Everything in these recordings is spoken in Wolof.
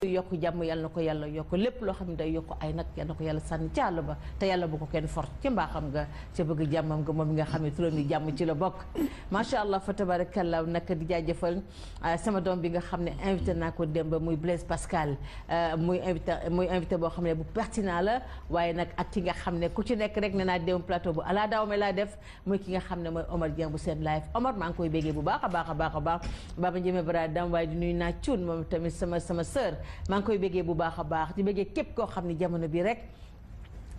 yokk jàmm yàlla na ko yàlla yokk lépp loo xam ne day yokk ay nag yàlla na ko yàlla sànni ci àll ba te yàlla bu ko kenn fort ci mbaaxam nga ca bëgg jàmmam nga moom nga xam ne turam ni jàmm ci la bokk macha allah fa tabarakallah nag di jaajëfal sama doom bi nga xam ne invité naa ko démb muy Blaise Pascal muy invité boo xam ne bu pertinent la waaye nag ak ki nga xam ne ku ci nekk rek ne naa démb plateau bu ala daaw me laa def muy ki nga xam ne mooy Omar Dieng bu seen live Omar maa ngi koy béggee bu baax a baax a baax a baax Baba Njémé Bara Dam waaye di nuyu naa cuun moom tamit sama sœur maa ngi koy béggee bu baax a baax di béggee képp koo xam ne jamono bi rek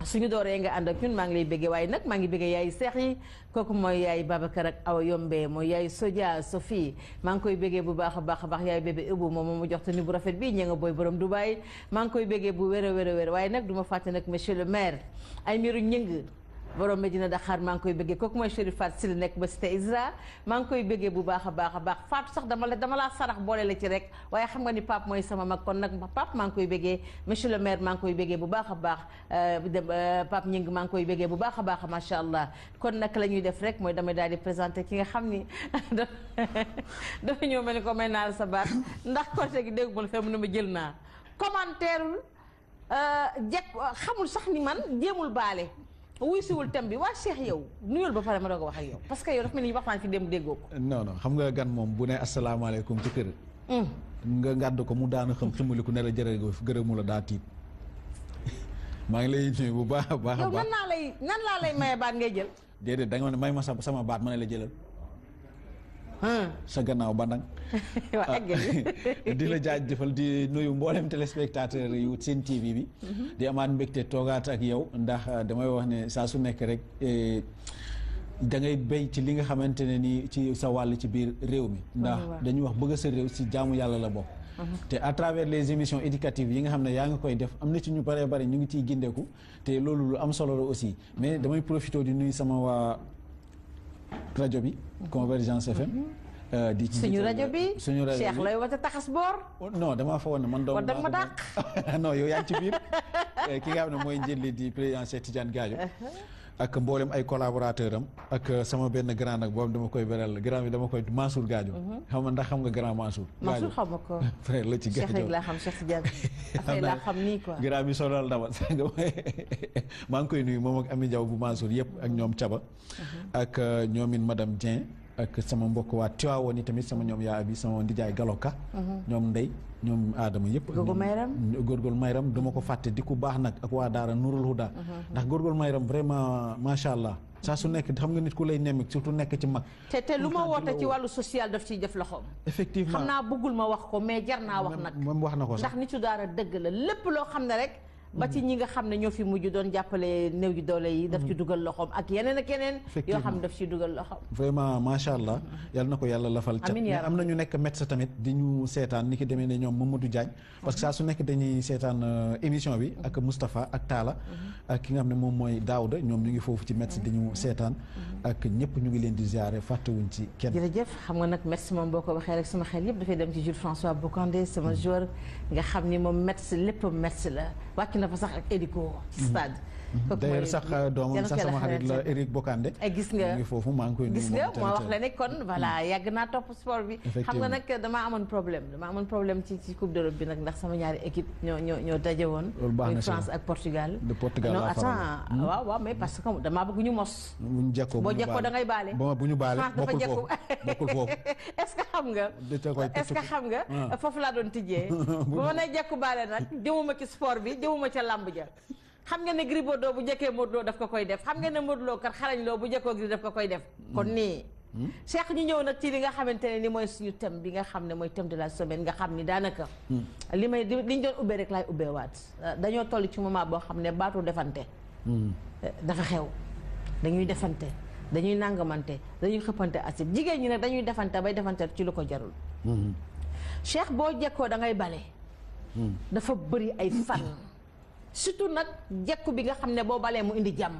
suñu dooree nga ànd ak ñun maa ngi lay béggee waaye nag maa ngi béggee yaay seex yi kooku mooy yaay Babacar ak Awa Yombe mooy yaay Sodia Sophie maa ngi koy béggee bu baax a baax a baax yaay bébé Ibou moom mu jox te ni bu rafet bi ña nga booy borom Dubaay maa ngi koy béggee bu wér a wér a wér waaye nag du ma fàtte nag monsieur le maire ay miru ñëng borom Medina Dakhar maa ngi koy bëggee kooku mooy Chérif Fatou Sylla nekk ba cité Isra maa ngi koy bëggee bu baax a baax a baax Fatou sax dama laa sarax boole la ci rek waaye xam nga ni Pape mooy sama mag kon nag Pape maa ngi koy bëggee monsieur le maire maa ngi koy bëggee bu baax a baax Pape Ñing maa ngi koy bëggee bu baax a baax macha allah kon nag la ñuy def rek mooy damay daal di présenté ki nga xam ni dafa ñëw mel ni ko may naa sa baat ndax côté gi dégg ma mu ne ma jël naa commentaire jekk xamul sax ni man jéemul baale wuy siwul thème bi waa Cheikh yow nuyul ba pare ma doog a wax ak yow parce que yow dafa mel ni waxtaan fi dem déggoo ko. non non xam nga gan moom bu ne asalaamaaleykum ci kër. nga ngàdd ko mu daana xam ximaliku ne la jërëjëf gërëmu la daa tiit maa ngi lay nuyu bu baax a baax. yow nan laa lay maye baat ngay jël. déedéet da nga ne may ma sama baat ma ne la jëlal. sa gannaaw bandang di la jaajëfal di nuyu mboolem téléspectateur yu seen TV bi. di amaat mbégte toogaat ak yow ndax damay wax ne saa su nekk rek da ngay béy ci li nga xamante ne nii ci sa wàll ci biir réew mi. ndax dañuy wax bëgg sa réew ci jaamu yàlla la bokk. te à travers les émissions éducatives yi nga xam ne yaa nga koy def am na ci ñu bëree bëri ñu ngi ciy gindeeku te loolu lu am solo la aussi mais damay profité di nuyu sama waa rajo bi. Convergence FM. di ci suñu rajo bi suñu rajo bi Cheikh lay wata taxas boor. non damaa fa woon ne man. doom da ma dàq. non yow yaa ngi ci biir ki nga xam ne mooy njëlli di président Cheikh Tidiane Gadio. ak mboolem ay collaborateur am ak sama benn grand nag boobu dama koy beral grand bi dama koy Mansour Gadio. xam nga ndax xam nga grand Mansour. Mansour xam nga ko. frère la ci Gadio Cheikh rek laa xam Cheikh Tidiane. affaire laa xam nii quoi. grand bi sonal dama maa ngi koy nuyu moom ak Ami Diaw bu Mansour yëpp ak ñoom Thiaba. ak ñoomin madame Dieng. ak sama mbokk waa Tiwaawoon yi tamit sama ñoom yaa bi sama ndijaay Galoka. ñoom Ndey ñoom Adama yëpp. Góorgóorlu Mayram duma ko fàtte di ku baax nag ak waa Daara Nurul Huda. ndax Góorgóorlu Mayram vraiment macha allah. saa su nekk xam nga nit ku lay nemmeek surtout nekk ci mag. te lu ma woote ci wàllu social daf ciy def loxoom. effectivement xam naa bëggul ma wax ko mais jar naa wax nag. moom wax na ko sax ndax nitu daara dëgg la lépp loo xam ne rek. ba ci ñi nga xam ne ñoo fi mujj doon jàppale néew ji doole yi daf ci dugal loxoom ak yeneen ak yeneen yoo xam ne daf ci dugal loxoom vraiment macha allah yal na ko yàlla lafal cat mais am na ñu nekk médecin tamit di ñu seetaan ni ki demee ne ñoom Mamadou Diagne parce que saa su nekk dañuy seetaan émission bi ak Moustapha ak Talla ak ki nga xam ne moom mooy Daouda ñoom ñu ngi foofu ci médecin di ñu seetaan ak ñëpp ñu ngi leen di ziare fàttewuñ ci kenn. jërëjëf xam nga nag médecin moom boo ko waxee rek sama xel yëpp dafay dem ci Jules François Bocandé sama joueur nga xam ni moom médecin lépp médecin la wàcc na fa sax ak édico ci stade. d'ailleurs sax doomam sax sama xarit la Eric Bocandé. gis nga ngi foofu maa ngi koy nuyu gis nga moo wax la ne kon voilà yàgg naa topp sport bi. xam nga nag damaa amoon problème ci coupe d'Europe bi nag ndax sama ñaari équipe ñoo daje woon. loolu baax na France ak Portugal. de Portugal non attends waaw mais parce que damaa bëgg ñu mos. bu ñu jekkoo boo jekkoo da ngay baale. bu ñu baale bokkul foofu bokkul foofu. est-ce que xam nga foofu laa doon tijjee. bu ma nee jekku baale nag jëmuma ci sport bi jëmuma ca làmb ja. xam nga ne Gris Bordeaux bu njëkkee Modou Lo daf ko koy def xam nga ne Modou Lo kat xarañ loo bu njëkkoo Gris daf ko koy def kon nii Cheikh ñu ñëw nag ci li nga xamante ne ni mooy suñu thème bi nga xam ne mooy thème de la semaine nga xam ni daanaka liñ doon ubbee rek laay ubbeewaat dañoo toll ci moment boo xam ne baatu defante dafa xew dañuy defante dañuy nangamante dañuy xëppante acide jigéen ñi nag dañuy defante bay defante ci lu ko jarul Cheikh boo jekkoo da ngay bale dafa bëri ay fan surtout nag jekku bi nga xam ne boo balee mu indi jàmm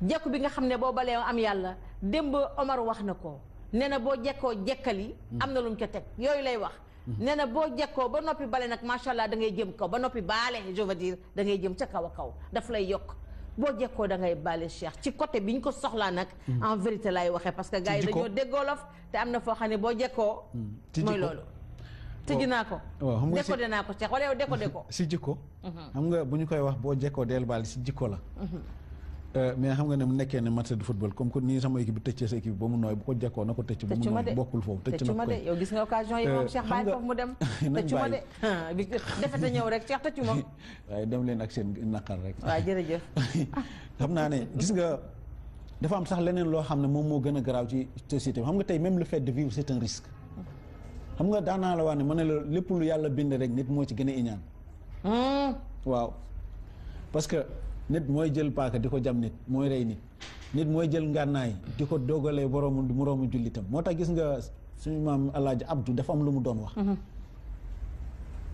jekku bi nga xam ne boo balee am yàlla démb Omar wax na ko nee na boo jekkoo jekkali am na lu mu ca teg yooyu lay wax nee na boo jekkoo ba noppi bale nag macha allah da ngay jëm kaw ba noppi baale je veux dire da ngay jëm ca kaw a kaw daf lay yokk boo jekkoo da ngay baale Cheikh ci côté bi ñu ko soxlaa nag en vérité laay waxee parce que gars yi dañoo déggoolof te am na foo xam ne boo jekkoo mooy loolu tëj naa ko. waaw xam nga décodé naa ko Cheikh wala yow décodé ko. si jikko. xam nga bu ñu koy wax boo jekkoo deel baal si jikko la. mais xam nga ne mu nekkee ne match de football comme que nii sama équipe bi tëccee sa équipe ba mu nooy bu ko jekkoo na ko tëcc ba mu nooy bokkul foofu tëcc na ko yow gis nga occasion yi moom Cheikh bàyyi foofu mu dem tëccu ma de bi defete ñëw rek Cheikh tëccu ma waaye dem leen ak seen naqar rek waaw jërëjëf xam naa ne gis nga dafa am sax leneen loo xam ne moom moo gën a garaaw ci société bi xam nga tey même le fait de vivre c'est un risque xam nga daanaa la wax ne ma ne la lépp lu yàlla bind rek nit moo ci gën a iñaan waaw parce que nit mooy jël paaka di ko jam nit mooy rey nit mooy jël ngànnaay di ko dogalee moroomu jullitam moo tax gis nga suñu maam Alaaji Abdou dafa am lu mu doon wax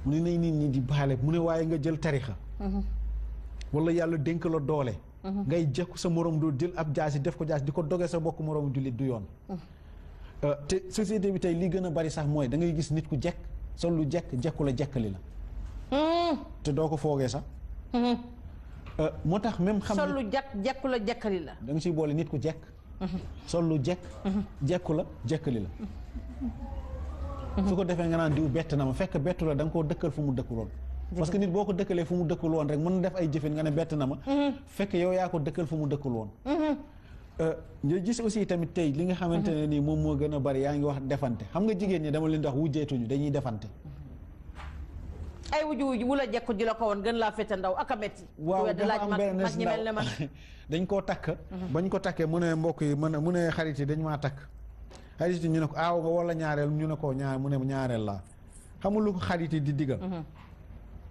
mu ne nañ nit ñi di baale mu ne waaye nga jël tarixa wala yàlla dénk la doole ngay jekku sa moroom du jël ab jaasi def ko jaasi di ko doge sa bokk moroomu jullit du yoon te société bi tey li gën a bari sax mooy da ngay gis nit ku jekk sol lu jekku la jekkali la te doo ko foogee sax moo tax même xam sol lu jekku la jekkali la da nga siy boole nit ku jekk sol lu jekku la jekkali la su ko defee nga naan diw bett na ma fekk bettu la da nga koo dëkkal fu mu dëkkuloon parce que nit boo ko dëkkalee fu mu dëkkul woon rek mën na def ay jëfin nga ne bett na ma fekk yow yaa ko dëkkal fu mu dëkkul woon nga gis aussi tamit tey li nga xamante ne nii moom moo gën a bari yaa ngi wax defante xam nga jigéen ñi dama leen di wax wujjeetuñu dañuy defante ay wuju wu la jekku ji la ko woon gën laa fete ndaw ak a metti waaw dafa am benn mag ñi mel ne man dañ koo takk bañ ko takkee mu ne mbokk yi mu ne xarit yi dañ maa takk xarit yi ñu ne ko aaw nga wala ñaareel ñu ne ko mu ne ñaareel laa xamul lu ko xarit yi di digal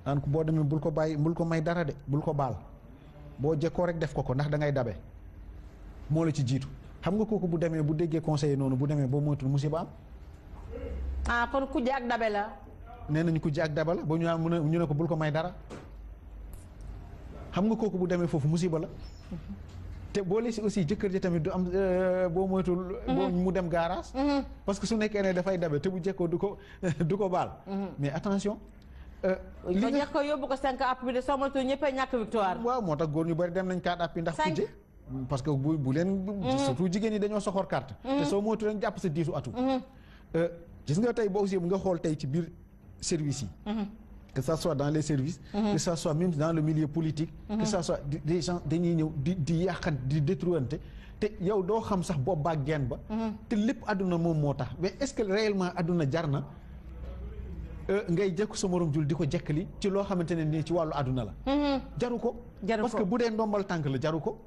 daan ko boo demee bul ko bàyyi bul ko may dara de bul ko baal boo jekkoo rek def ko ndax da ngay dabe moo la ci jiitu xam nga kooku bu demee bu déggee conseil noonu bu demee boo moytul musiba am kon kujje ak dabe la nee nañu kujje ak dabe la ba ñu ne ko bul ko may dara xam nga kooku bu demee foofu musiba la te boole si aussi jëkkër ji tamit du am boo moytul boo mu dem garage parce que su nekkee ne dafay dabe te bu jekkoo du ko baal mais attention li nga ko yóbbu ko 5 app bi de soo moytul ñëppay ñàkk victoire waaw moo tax góor ñu bari dem nañ 4 app yi ndax kujje parce que bu leen surtout jigéen ñi dañoo soxor carte te soo moytu leen jàpp sa diisu atu gis nga tey boo aussi nga xool tey ci biir service yi que ça soit dans les services que ça soit même dans le milieu politique que ça soit des gens dañuy ñëw di yàqat di détruante te yow doo xam sax bopp baag genn ba te lépp àdduna moom moo tax mais est-ce que réellement àdduna jar na ngay jekku sa morom jul di ko jekkali ci loo xamante ne nii ci wàllu àdduna la jaru ko parce que bu dee ndombal tànk la jaru ko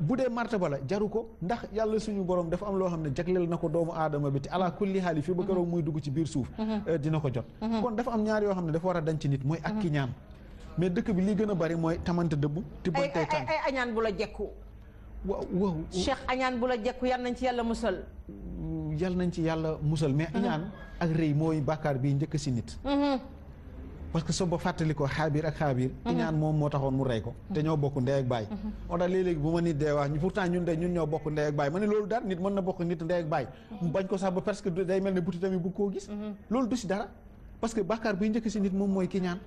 bu dee martaba la jaru ko ndax yàlla suñu borom dafa am loo xam ne jagleel na ko doomu aadama bi te ala kulli xaali fi ba keroog muy dugg ci biir suuf dina ko jot kon dafa am ñaar yoo xam ne dafa war a dañ ci nit mooy ak ki ñaan mais dëkk bi li gën a bari mooy tamante dëbb tibbantey tànk ay añaan bu la jekku waaw Cheikh añaan bu la jekku yal nañ ci yàlla musal mais añaan ak rëy mooy bàkkaar bi njëkk si nit parce que soo ba fàttali ko xaabiir ak xaabiir iñaan moom moo taxoon mu rey ko te ñoo bokk ndey ak baay moo tax léeg-léegi bu ma nit dee wax pourtant ñun ñoo bokk ndey ak baay ma ne loolu dara nit mën na bokk nit ndey ak baay mu bañ ko sax ba parce que day mel ne buti tamit bu koo gis loolu du si dara parce que bàkkaar buy njëkk si nit moom mooy ki ñaan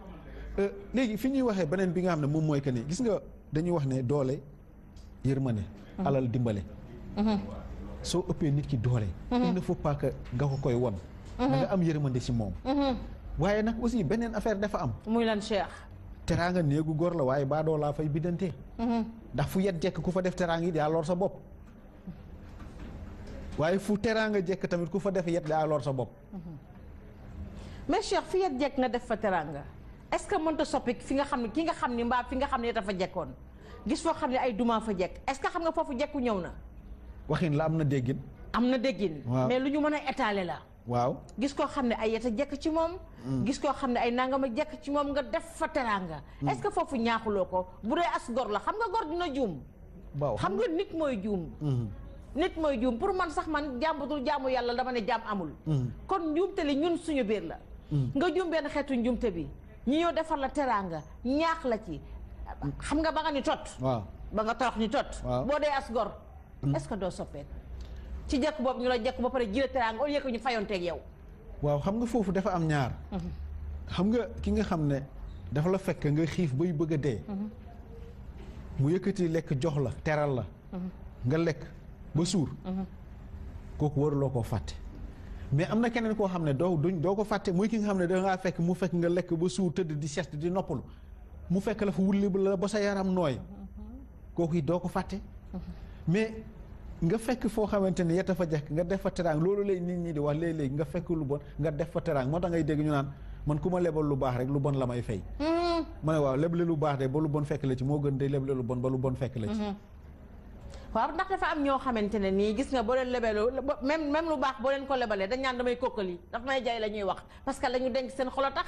léegi fi ñuy waxee beneen bi nga xam ne moom mooy que ni gis nga dañuy wax ne doole yërmande alal dimbale soo ëppee nit ki doole il ne faut pas que nga ko koy won da nga am yërmande si moom waaye nag aussi beneen affaire dafa am muy lan Cheikh teraanga néegu góor la waaye baadoo laa fay biddantee ndax fu yet jekk ku fa def teraanga yi daa lor sa bopp waaye fu teraanga jekk tamit ku fa def yet daa lor sa bopp mais Cheikh fi yet jekk nga def fa teraanga est-ce que mënta soppi fi nga xam ne ki nga xam ni mbaa fi nga xam ne dafa jekkoon gis foo xam ne ay duma fa jekk est-ce que xam nga foofu jekku ñëw na waxin la am na déggin mais lu ñu mën a étaler la waaw gis koo xam ne ay yeta jekk ci moom gis koo xam ne ay nangama jekk ci moom nga def fa teraanga est-ce que foofu ñaaxuloo ko bu dee as gor la xam nga gor dina juum xam nga nit mooy juum pour man sax man jàmbatul jaamu yàlla dama ne jaam amul kon njuumte li ñun suñu biir la nga juum benn xeetu njuumte bi ñi ñëw defar la teraanga ñaax la ci xam nga ba nga ni tot ba nga torox ni tot boo dee as gor est-ce que doo soppeeku ci jekk boobu ñu la jekk ba pare jëlee teraanga au lieu que ñu fayonteeg yow waaw xam nga foofu dafa am ñaar xam nga ki nga xam ne dafa la fekk nga xiif bay bëgg a dee mu yëkkati lekk jox la teral la nga lekk ba suur kooku waruloo koo fàtte mais am na keneen koo xam ne doo ko fàtte muy ki nga xam ne da ngaa fekk mu fekk nga lekk ba suur tëdd di sieste di noppalu mu fekk la fa wulli la ba sa yaram nooy kooku it doo ko fàtte mais nga fekk foo xamante ne yetta fa jekk nga def fa teraang loolu lay nit ñi di wax léeg-léegi nga fekk lu bon nga def fa teraang moo tax ngay dégg ñu naan man ku ma lebal lu baax rek lu bon la may fay ma ne waaw leble lu baax de ba lu bon fekk la ci moo gën de leble lu bon ba lu bon fekk la ci waaw ndax dafa am ñoo xamante ne nii gis nga boo leen lebeloo même lu baax boo leen ko lebalee dañ naan damay kokkali daf may jaay la ñuy wax parce que la ñu denc seen xolo tax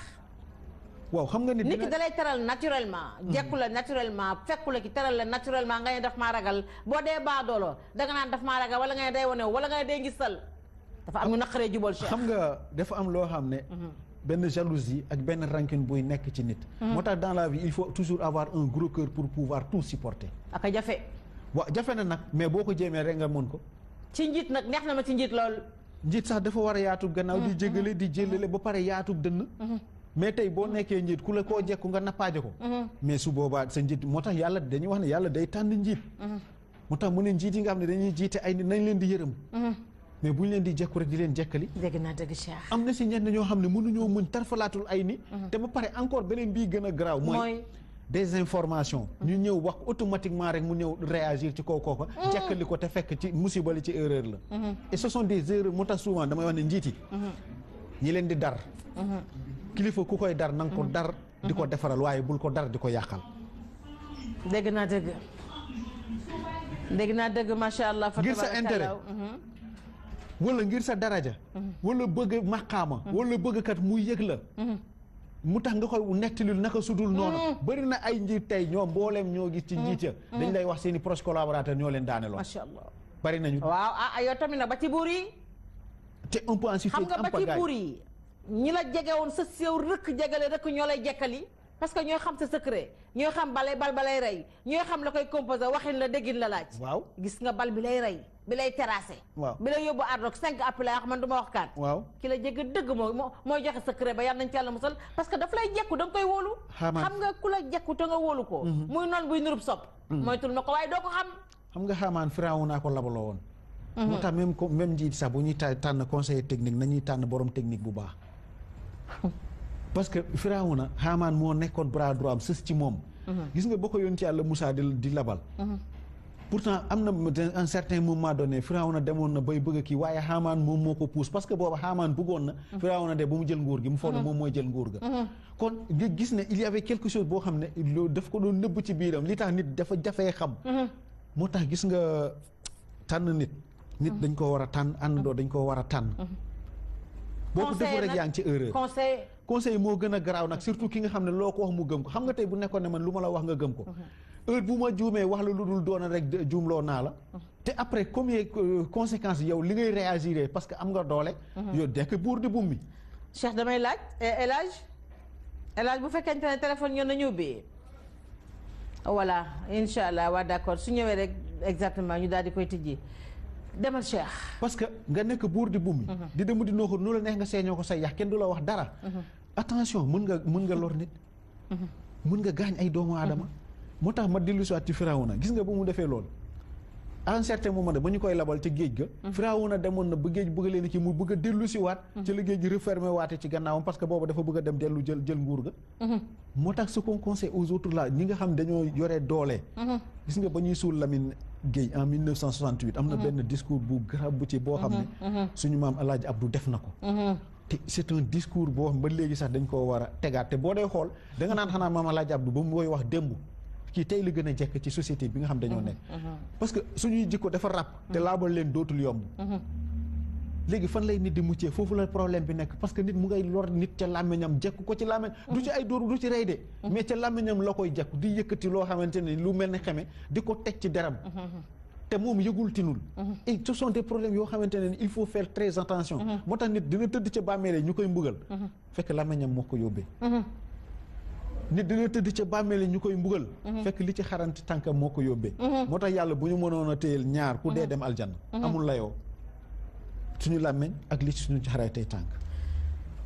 waaw xam nga nit ki dalay teral naturellement jekku la naturellement fekku la ki teral la naturellement nga ne daf maa ragal boo dee baadoolo danga naan daf maa ragal wala nga ne day wane wala nga ne day ngistal dafa am ñu naqaree jubal Cheikh xam nga dafa am loo xam ne benn jalousie ak benn rancune buy nekk ci nit moo tax dans la vie il faut toujours avoir un gros cœur pour pouvoir tout supporter ak a jafe waaw jafe na nag mais boo ko jéemee rek nga mën ko ci njiit nag neex na ma ci njiit lool njiit sax dafa war a yaatub gannaaw di jégale di jëlale ba pare yaatub dënn mais tey boo nekkee njiit ku la koo jekku nga nappaaje ko mais su boobaa sa njiit moo tax yàlla dañuy wax ne yàlla day tànn njiit moo tax mu ne njiit yi nga xam ne dañuy jiite ay nit nañ leen di yërëm mais bu ñu leen di jekku rek di leen jekkali dégg naa dëgg Cheikh am na si ñenn ñoo xam ne mënuñoo muñ tarfalaatul ay ni te ba pare encore beneen bii gën a garaaw mooy des informations ñu ñëw wax automatiquement rek mu ñëw réagir ci kaw kooka jekkali ko te fekk ci musiba li ci erreur la et ce sont des erreurs moo tax souvent damay wax ne njiit yi ñi leen di dar kilifa ku koy dar na nga ko dar di ko defaral waaye bul ko dar di ko yàqal dégg naa dëgg macha allah ngir sa intérêt wala ngir sa daraja wala bëgg maqaama wala bëgg kat mu yëg la mu tax nga koy nettalil naka sudul noonu bëri na ay njiit tey ñoom mbooleem ñoo gis ci njiit ya dañ lay wax seeni proche collaborateur ñoo leen daane lool macha allah bëri nañu waaw yow tamit nag ba ci buur yi te on peut en citer xam nga ba ci buur yi ñi la jege woon sa sew rëkk jegale rëkk ñoo lay jekkali parce que ñooy xam sa secret ñooy xam bal balay rey ñooy xam la koy composé waxin la déggin la laaj waaw gis nga bal bi lay rey bi lay terrassé waaw bi lay yóbbu aar rok 5 appels wax man du ma wax kaat waaw ki la jege dëgg mooy joxe secret ba yàlla nañ ci yàlla musal parce que daf lay jekku da nga koy wóolu xam nga ku la jekku te nga wóolu ko muy noonu buy nurub sopp mooy tul na ko waaye doo ko xam nga xamaan firaawu naa ko labaloo woon moo tax même njiit sax bu ñuy tànn conseiller technique nañuy tànn borom technique bu baax parce que Firawna Haamaan moo nekkoon bras droit am sës ci moom gis nga boo ko yoon ci yàlla Moussa di labal pourtant am na un certain moment donné Firawna demoon na bay bëgg kii waaye Haamaan moom moo ko pousse parce que booba Haamaan bëggoon na Firawna de ba mu jël nguur gi mu foog ne moom mooy jël nguur ga kon nga gis ne il y avait quelque chose boo xam ne loolu daf ko doon nëbb ci biiram li tax nit dafa jafee xam moo tax gis nga tànn nit dañ ko war a tànn àndandoo dañ ko war a tànn boo ko defu rek yaa ngi ci erreur conseil moo gën a garaaw nag surtout ki nga xam ne loo ko wax mu gëm ko xam nga tey bu nekkoon ne man lu ma la wax nga gëm ko heure bu ma juumee wax la lu dul doona rek juumloo naa la te après combien conséquences yow li ngay réagir parce que am nga doole yow dekk buur di bum mi Cheikh damay laaj El Hadj bu fekkente ne téléphone ñoo nañu ubbi voilà incha allah waa d'accord su ñëwee rek exactement ñu daal di koy tijji demal Cheikh parce que nga nekk buur di bummi di dem di nooxur nu la neex nga seeñoo ko say yax kenn du la wax dara attention mën nga lor nit mën nga gaañ ay doomu aadama moo tax ma dellu si waat ci Firawna gis nga ba mu defee loolu à un certain moment de ba ñu koy labal ca géej ga Firawna demoon na ba géej bëgg leen ci mu bëgg a dellu si waat ci la géej gi refermé waate ci gannaawam parce que boobu dafa bëgg a dem dellu jël nguur ga moo tax ce qu'on conseille aux autres là ñi nga xam dañoo yore doole gis nga ba ñuy suul Lamine Gueye en 1968 am na benn discours bu garab bu ci boo xam ne suñu maam El Hadj Abdou def na ko te c'est un discours boo xam ba léegi sax dañ koo war a tegaat te boo dee xool da nga naan xanaa maam El Hadj Abdou ba mu koy wax démb kii tey la gën a jekk ci société bi nga xam dañoo nekk parce que suñuy jikko dafa ràpp te laabal leen dootul yomb léegi fan lay nit di muccee foofu la problème bi nekk parce que nit mu ngay lor nit ca làmmiñam jekku ko ci làmmiñ du ci ay dóor du ci rey de mais ca làmmiñam la koy jekku di yëkkati loo xamante ne lu mel ni xeme di ko teg ci deram te moom yëgul tinul et ce sont des problèmes yoo xamante ne il faut faire très attention moo tax nit dina tëdd ca bàmmeele ñu koy mbugal fekk làmmiñam moo ko yóbbee nit dina tëdd ca bàmmeele ñu koy mbugal fekk li ci xaranti tànkam moo ko yóbbee moo tax yàlla bu ñu mënoon a téyel ñaar ku dee dem aljanna amul layoo suñu làmmeñ ak li ci suñu xaratay tànk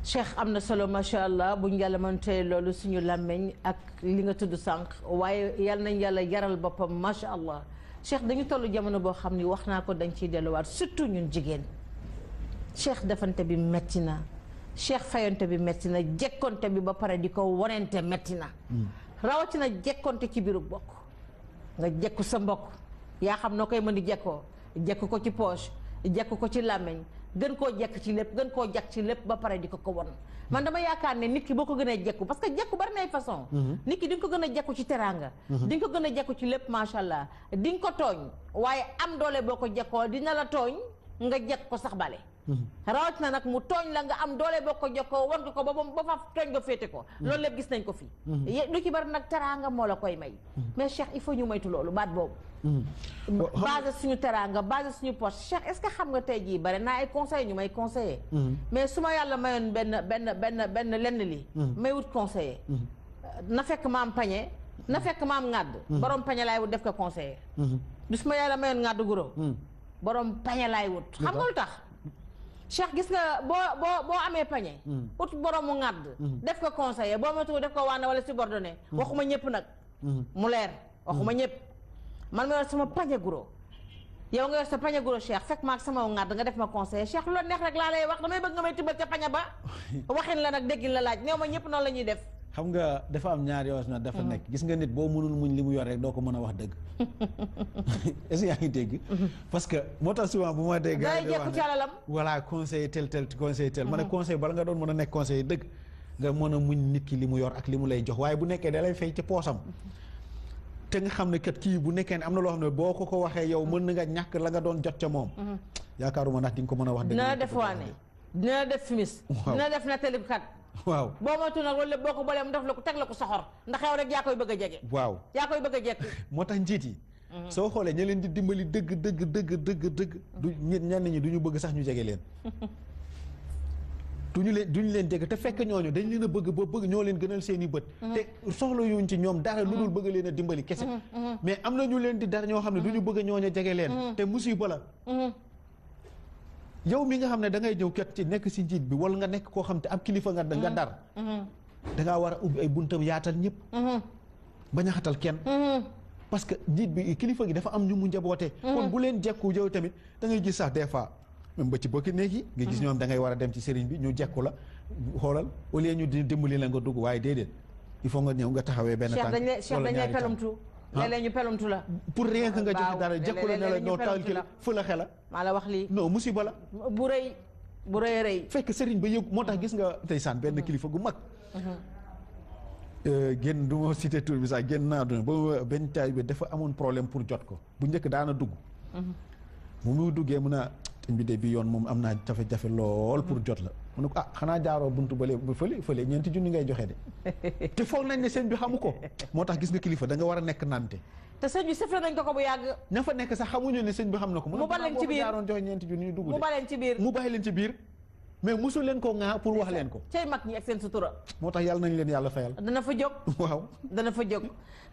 Cheikh am na solo macha allah buñ yàlla mën tey loolu suñu làmmeñ ak li nga tudd sànq waaye yal nañ yàlla yaral boppam macha allah Cheikh dañu toll jamono boo xam ni wax naa ko dañ ciy delluwaat surtout ñun jigéen Cheikh defante bi metti na Cheikh fayante bi metti na jekkonte bi ba pare di ko wonente metti na rawatina jekkonte ci biiru bokk nga jekku sa mbokk yaa xam noo koy mën di jekkoo jekk ko ci poche jekk ko ci làmmiñ gën koo jekk ci lépp gën koo jekk ci lépp ba pare di ko won man dama yaakaar ne nit ki boo ko gën a jekku parce que jekku bari nay façon nit ki di nga ko gën a jekku ci teraanga di nga ko gën a jekku ci lépp macha allah di nga ko tooñ waaye am doole boo ko jekkoo dina la tooñ nga jekk ko sax bale rawat na nag mu tooñ la nga am doole boo ko jokkoo wan ko ba fa tooñ nga féete ko loolu lépp gis nañ ko fi lu ci bari nag teraanga moo la koy may mais Cheikh il faut ñu moytu loolu baat boobu basé suñu teraanga basé suñu poche Cheikh est-ce que xam nga tey jii bari naa ay conseil ñu may conseiller mais su ma yàlla mayoon benn lenn li may wut conseiller na fekk ma am pañe na fekk ma am ŋàdd borom pañe laay wut def ko conseiller du su ma yàlla mayoon ŋàdd guro borom pañe laay wut xam nga lu tax Cheikh gis nga boo amee pañe ut boromu ŋàdd def ko conseiller boo ma tudd def ko waane wala subordonné waxuma ñëpp nag mu leer waxuma ñëpp man ma yor sama pañe guro yow nga yor sa pañe guro Cheikh fekk ma ak sama ŋàdd nga def ma conseiller Cheikh lu la neex rek laa lay wax damay bëgg nga may tibbal ca pañe ba waxin la nag déggin la laaj néew ma ñëpp noonu la ñuy def xam nga dafa am ñaar yoo na dafa nekk gis nga nit boo mënul muñ li mu yor rek doo ko mën a wax dëgg est-ce que yaa ngi dégg parce que moo tax souvent bu ma dégg day jekku ci alalam voilà conseil tel conseil tel ma ne conseil bala nga doon mën a nekk conseil dëgg nga mën a muñ nit ki li mu yor ak li mu lay jox waaye bu nekkee da lay fay ci poosam te nga xam ne kat kii bu nekkee ne am na loo xam ne boo ko waxee yow mën na nga ñàkk la nga doon jot ca moom yaakaaruma ndax di nga ko mën a wax dëgg dina def waane dina def fimis dina def na télébkat waaw boo moytu nag loolu lépp boo ko boolee mu def la ko teg la ko soxor ndax yow rek yaa koy bëgg a jege waaw yaa koy bëgg a jekk moo tax njiit yi soo xoolee ña leen di dimbali dëgg du ñenn ñi du ñu bëgg sax ñu jege leen duñu leen jege te fekk ñooñu dañ leen a bëgg ba bëgg ñoo leen gënal seen i bët te soxla yuñ ci ñoom dara lu dul bëgg leen a dimbali kese mais am na ñu leen di dara ñoo xam ne du ñu bëgg ñooñu jege leen te musiba la yow mi nga xam ne da ngay ñëw kat ci nekk si njiit bi wala nga nekk koo xam te am kilifa nga dar dangaa war a ubbi ay buntam yaatal ñëpp bañ a xatal kenn parce que njiit bi kilifa gi dafa am ñu mu njaboote kon bu leen jekku yow tamit da ngay gis sax des fois même ba ci bokki néeg yi nga gis ñoom da ngay war a dem ci sëriñ bi ñu jekku la xoolal au lieu ñu dimbali la nga dugg waaye déedéet il faut nga ñëw nga taxawee benn tànk Cheikh dañ lay pelumtu léeg-léeg ñu pelumtu la pour rien que nga joxe dara jekku la ne la noo taal ki la fu la xela maa la wax lii non musiba la bu rëy fekk sëriñ ba yëg moo tax gis nga ndeysaan benn kilifa gu mag génn du ma cité tur bi sax génn naa duna ba benn taay bi dafa amoon problème pour jot ko bu njëkk daana dugg mu muy duggee mun a sëñ bi de bi yoon moom am naa jafe-jafe lool pour jot la mu ne ko xanaa jaaroo buntu bële fële ñeenti junni ngay joxe de te foog nañ ne sëñ bi xamu ko moo tax gis nga kilifa da nga war a nekk nante te sëñ bi sifle nañ ko bu yàgg ña fa nekk sax xamuñu ne sëñ bi xam na ko mu baleen ci biir jaaroon joxe ñeenti junni ñu dugg mu baleen ci biir mu bàyyi leen ci biir mais mosul leen ko ŋaa pour wax leen ko cay mag ñi ak seen sutura moo tax yàlla nañ leen yàlla fayal dana fa jóg waaw dana fa jóg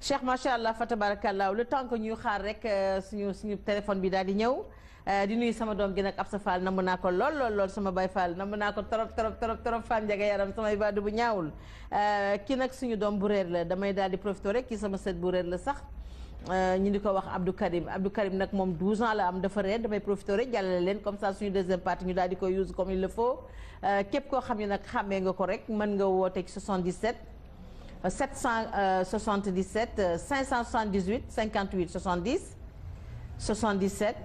Cheikh macha allah fa tabarakallah le temps que ñuy xaar rek suñu téléphone bi daal di ñëw di nuyu sama doom gi nag Absa Fall namb naa ko lool sama bay Fall namb naa ko trop Fall Njaga yaram samay baadu bu ñaawul kii nag suñu doom bu réer la damay daal di profité rek kii sama sët bu réer la sax ñu di ko wax Abdou Karim nag moom 12 ans la am dafa réer damay profité rek jàllale leen comme ça suñu deuxième partie ñu daal di koy use comme il le faut képp koo xam ne nag xàmmee nga ko rek mën nga woote ci 77 777 578 58 70 77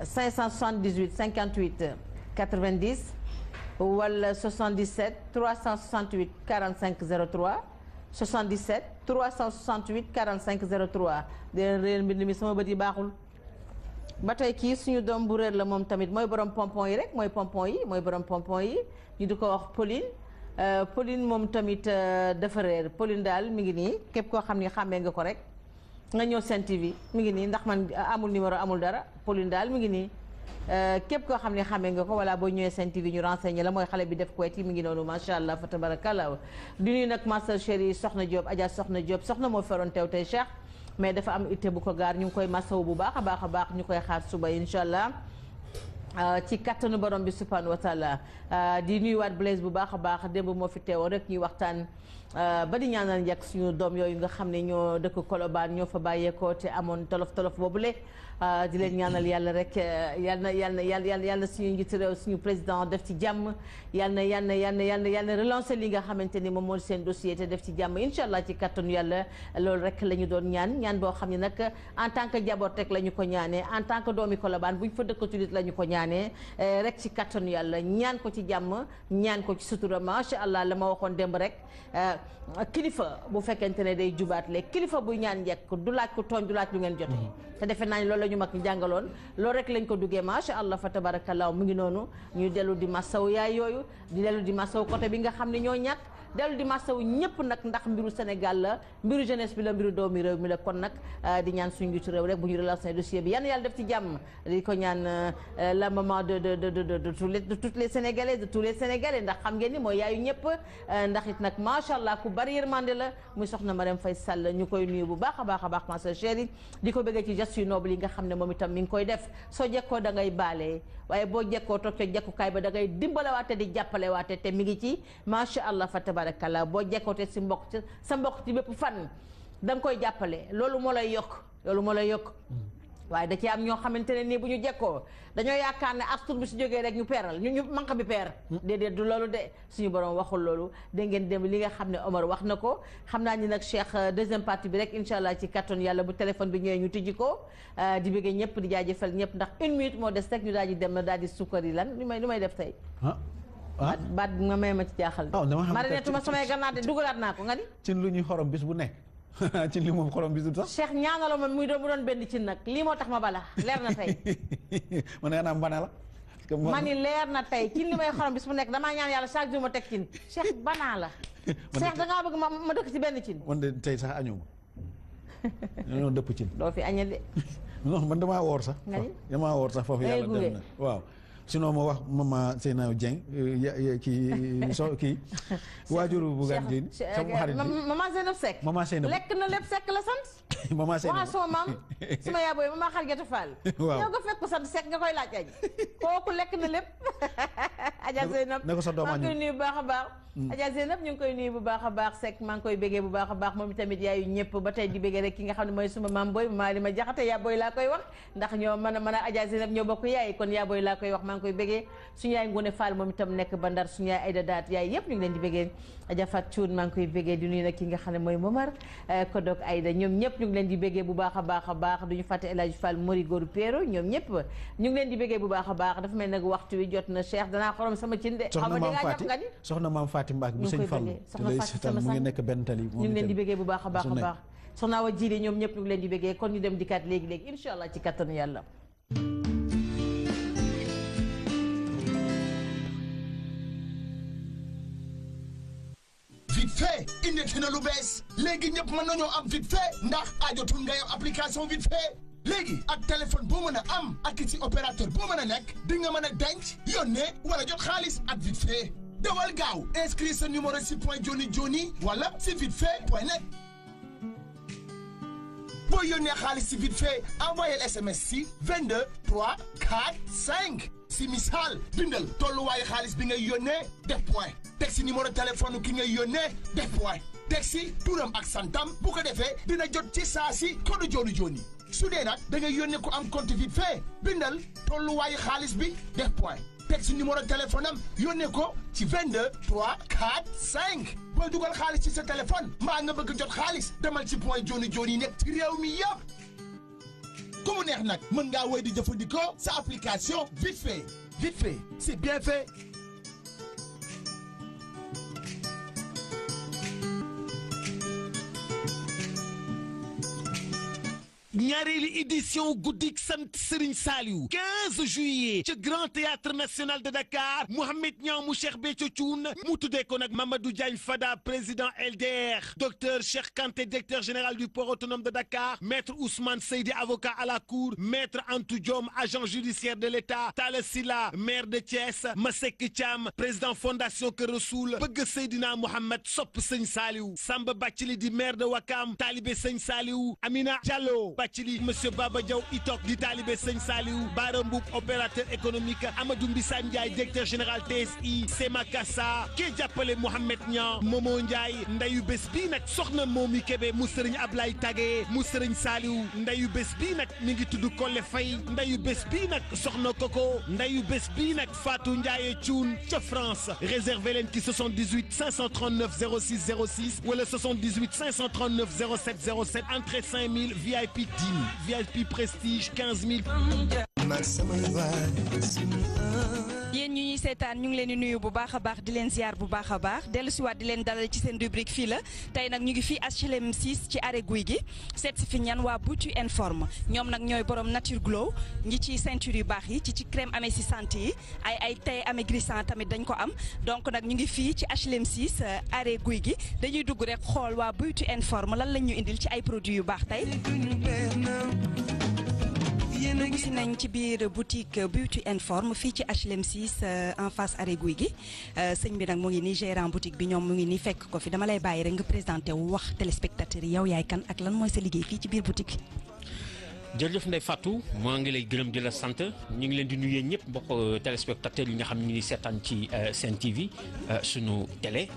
578 58 90 wala 77 368 45 03 77 368 45 03 dina réer mbind mi sama bët yi baaxul ba tey kii suñu doom bu réer la moom tamit mooy borom pompon yi rek mooy borom pompon yi ñu di ko wax Pauline moom tamit dafa réer Pauline daal mi ngi nii képp koo xam ni xàmmee nga ko rek nga ñëw Sen TV mi ngi nii ndax man amul numéro amul dara Pauline daal mi ngi nii képp koo xam ne xamee nga ko wala boo ñëwee Sen TV ñu renseigné la mooy xale bi def Kuwait yi mi ngi noonu macha allah fa tabarakallah di nuyu nag ma sœur chérie Soxna Diop Adja Soxna Diop soxna moo feroon teew tey Cheikh mais dafa am itte bu ko gaar ñu ngi koy masawu bu baax a baax ñu koy xaar suba incha allah ci kattanu borom bi subhanahu wa taala di nuyuwaat Blaise bu baax a baax démb moo fi teewoo rek ñuy waxtaan ba di ñaanal njëkk suñu doom yooyu nga xam ne ñoo dëkk Colobane ñoo fa bàyyeekoo te amoon tolof boobule di leen ñaanal yàlla rek yàlla suñu njiitu réew suñu président def ci jàmm yàlla relancer li nga xamante ni moom moo seen dossier te def ci jàmm incha allah ci kattanu yàlla loolu rek la ñu doon ñaan boo xam ne nag en tant que jaboot rek la ñu ko ñaanee en tant que doomi Colobane bu ñu fa dëkkatulit la ñu ko ñaanee rek ci kattanu yàlla ñaan ko ci jàmm ñaan ko ci sutura macha allah la ma waxoon démb rek kilifa bu fekkente ne day jubaatle kilifa buy ñaan njekk du laaj ko tooñ du laaj lu ngeen jotee te defe naa ni loolu la ñu mag ñu jàngaloon loolu rek lañ ko duggee macha allah fa tabarakallah mu ngi noonu ñu dellu di masaw yaay yooyu di dellu di masaw côté bi nga xam ne ñoo ñàkk dellu di masawu ñëpp nag ndax mbiru Sénégal la mbiru jeunesse bi la mbiru doomi réew mi la kon nag di ñaan suñu njiitu réew rek bu ñu relancer dossier bi yàlla def ci jàmm di ko ñaan la maman de toutes les Sénégalaises de tous les Sénégalais ndax xam ngeen ni mooy yaayu ñëpp ndax it nag macha allah ku bari yërmande la muy soxna Marème Faye Sall ñu koy nuyu bu baax a baax ma sa chérie di ko bëggee ci gestes yu noble yi nga xam ne moom itam mi ngi koy def soo jekkoo da ngay baale waaye boo jekkoo toog ca jekkukaay ba da ngay dimbalewaate di jàppalewaate te mi ngi ci macha allah fa tabarakallah boo jekkoote si mbokk sa mbokk ci bépp fan da nga koy jàppale loolu moo lay yokk waaye da ci am ñoo xamante ne nii bu ñu jekkoo dañoo yaakaar ne astur bi si jógee rek ñu peeral ñu manque bi peer déedéet du loolu de suñu borom waxul loolu da ngeen dem li nga xam ne Omar wax na ko xam naa ni nag Cheikh deuxième partie bi rek incha allah ci kattan yàlla bu téléphone bi ñëwee ñu tijji ko di bëggee ñëpp di jaajëfal ñëpp ndax 1 minute moo des rek ñu daal di dem daal di sukkar yi lan li may def tey baat bi nga may ma ci jaaxal marinetu ma samay gannaaw de dugalaat naa ko nga ni ci lu ñuy xorom bis bu nekk ci li moom xorom bisul sax Cheikh ñaanalo man muy doon benn ci nag lii moo tax ma bala leer na tey man nga naam bana la ma ni leer na tey ci li may xorom bis bu nekk damaa ñaan yàlla chaque jour ma teg cin Cheikh banaa la Cheikh dangaa bëgg ma dëkk ci benn cin man de tey sax añu ma ñoo dëpp cin doo fi añe de non man damaa woor sax foofu yàlla dem na waaw sinon ma wax maman Seynabou Dieng kii waajuru Bougane Gueye sama xarit bi maman Seynabou Seck lekk na lépp Seck la sant maman Seynabou waa sama maam sama yaabooy maman Xarjata Fall waaw yow nga fekk ko sant Seck nga koy laaj aji kooku lekk na lépp Adja Zeynab ne ko sa doom maa ngi koy nuyu bu baax a baax Adja Zeynab ñu ngi koy nuyu bu baax a baax Seck maa ngi koy béggee bu baax a baax moom tamit yaayu ñëpp ba tey di béggee rek ki nga xam ne mooy suma maam booy maa li ma jaxate yaabooy laa koy wax ndax ñoo mën a Adja Zeynab ñoo bokk yaay kon yaabooy laa koy wax maa ngi koy béggee suñu yaay Ngone Fall moom itam nekk ba Ndar suñu yaay Aïda Daat yaay yëpp ñu ngi leen di béggee Adja Fat Thioune maa ngi koy béggee di nuyu nag ki nga xam ne mooy Momar Kodok Aïda ñoom ñëpp ñu ngi leen di béggee bu baax a baax duñu fàtte El Hadj Fall Mori Góoru Péro ñoom ñëpp ñu ngi leen di béggee bu baax a baax dafa mel nag waxtu wi jot na Cheikh danaa xorom sama cin de soxna maam Faati Mbacke bu sëñ Fall mu ngi nekk benn tali ñu ngi leen di béggee bu baax a baax soxna wa jiile ñoom ñëpp ñu ngi leen di béggee kon ñu dem dikkaat léegi incha allah ci kattanu yàlla vite fait indi na lu bees léegi ñëpp mën nañoo am vite fait ndax aajotul nga yor application vite fait léegi ak téléphone boo mën a am ak ci opérateur boo mën a nekk di nga mën a denc yónnee wala jot xaalis ak vite fait dawal gaaw inscrit sa numéro si point joni joni wala si vite fait point net boo yónnee xaalis si vite fait envoyé SMS si 22 3 4 5 si misaal bindal tolluwaayu xaalis bi ngay yónnee def point teg si numéro téléphone ki ngay yónnee def point teg si turam ak santam bu ko defee dina jot ci saa si code joni joni su dee nag da ngay yónnee ko am compte vite fait bindal tolluwaayu xaalis bi def point teg si numéro téléphone am yónnee ko ci 22 3 4 5 booy dugal xaalis ci sa téléphone mbaa nga bëgg jot xaalis demal ci point joni joni nekk ci réew mi yëpp ku mu neex nag mën ngaa woy di jëfandikoo sa application vite fait c'est bien fait. ñaareelu édition guddik sant Serigne Saliou 15 juillet ci Grand Théâtre National de Dakar Mohamed Niang mu Cheikh Béthio Thioune mu tuddee ko nag Mamadou Diagne Fada président LDR docteur Cheikh Kanté directeur général du port autonome de Dakar maître Ousmane Seydi avocat à la cour maître Antou Diom agent judiciaire de l'État Talla Sylla maire de Thiès Masseck Thiam président fondation Keur Rassoul bëgg Seydina Mohamed sopp Serigne Saliou Samba Bathily di maire de Wakam talibé Serigne Saliou Amina Diallo Bathily monsieur Baba Diaw Itok di taalibe Sëñ Saliou Bara Mboup opérateur économique Amadou Mbissane Ndiaye directeur général TSI Sema Kassa kee jàppale Mohamed Niang Momo Ndiaye ndeyu bés bii nag soxna Momi Kébé mu sëriñ Ablaye Tagé mu sëriñ Saliou ndeyu bés bii nag mi ngi tudd Kolle Faye ndeyu bés bii nag soxna Koko ndeyu bés bii nag Fatou Ndiaye Thioune ca France réservé leen ci 78 539 06 06 wala 78 539 07 07 entrée 5000 VIP 10 000 VIP prestige 15 000. yéen ñu ñuy seetaan ñu ngi leen di nuyu bu baax a baax di leen ziar bu baax a baax dellu si waat di leen dalal ci seen rubrique fii la tey nag ñu ngi fii HLM 6 ci arrêt Guy gi seet si fi ñan waa Beauty and Forme ñoom nag ñooy borom Nature Glow ngi ci ceinture yu baax yi ci crème amincissante yi ay thé amaigrissant tamit dañ ko am donc nag ñu ngi fii ci HLM 6 arrêt Guy gi dañuy dugg rek xool waa Beauty and Forme lan lañ ñu indil ci ay produits yu baax tey. dugg si nañ ci biir boutique Beauty and Forme fii ci HLM 6 en face arrêt Guy gi sëñ bi nag mu ngi nii gérant boutique bi ñoom mu ngi nii fekk ko fi dama lay bàyyi rek nga présenté wu wax téléspectateurs yi yow yaay kan ak lan mooy sa liggéey fii ci biir boutique bi. jërëjëf Ndeye Fatou maa ngi lay gërëm di la sant ñu ngi leen di nuyu ñëpp mbokk téléspectateurs yi nga xam ñu ngi seetaan ci Sen TV sunu télé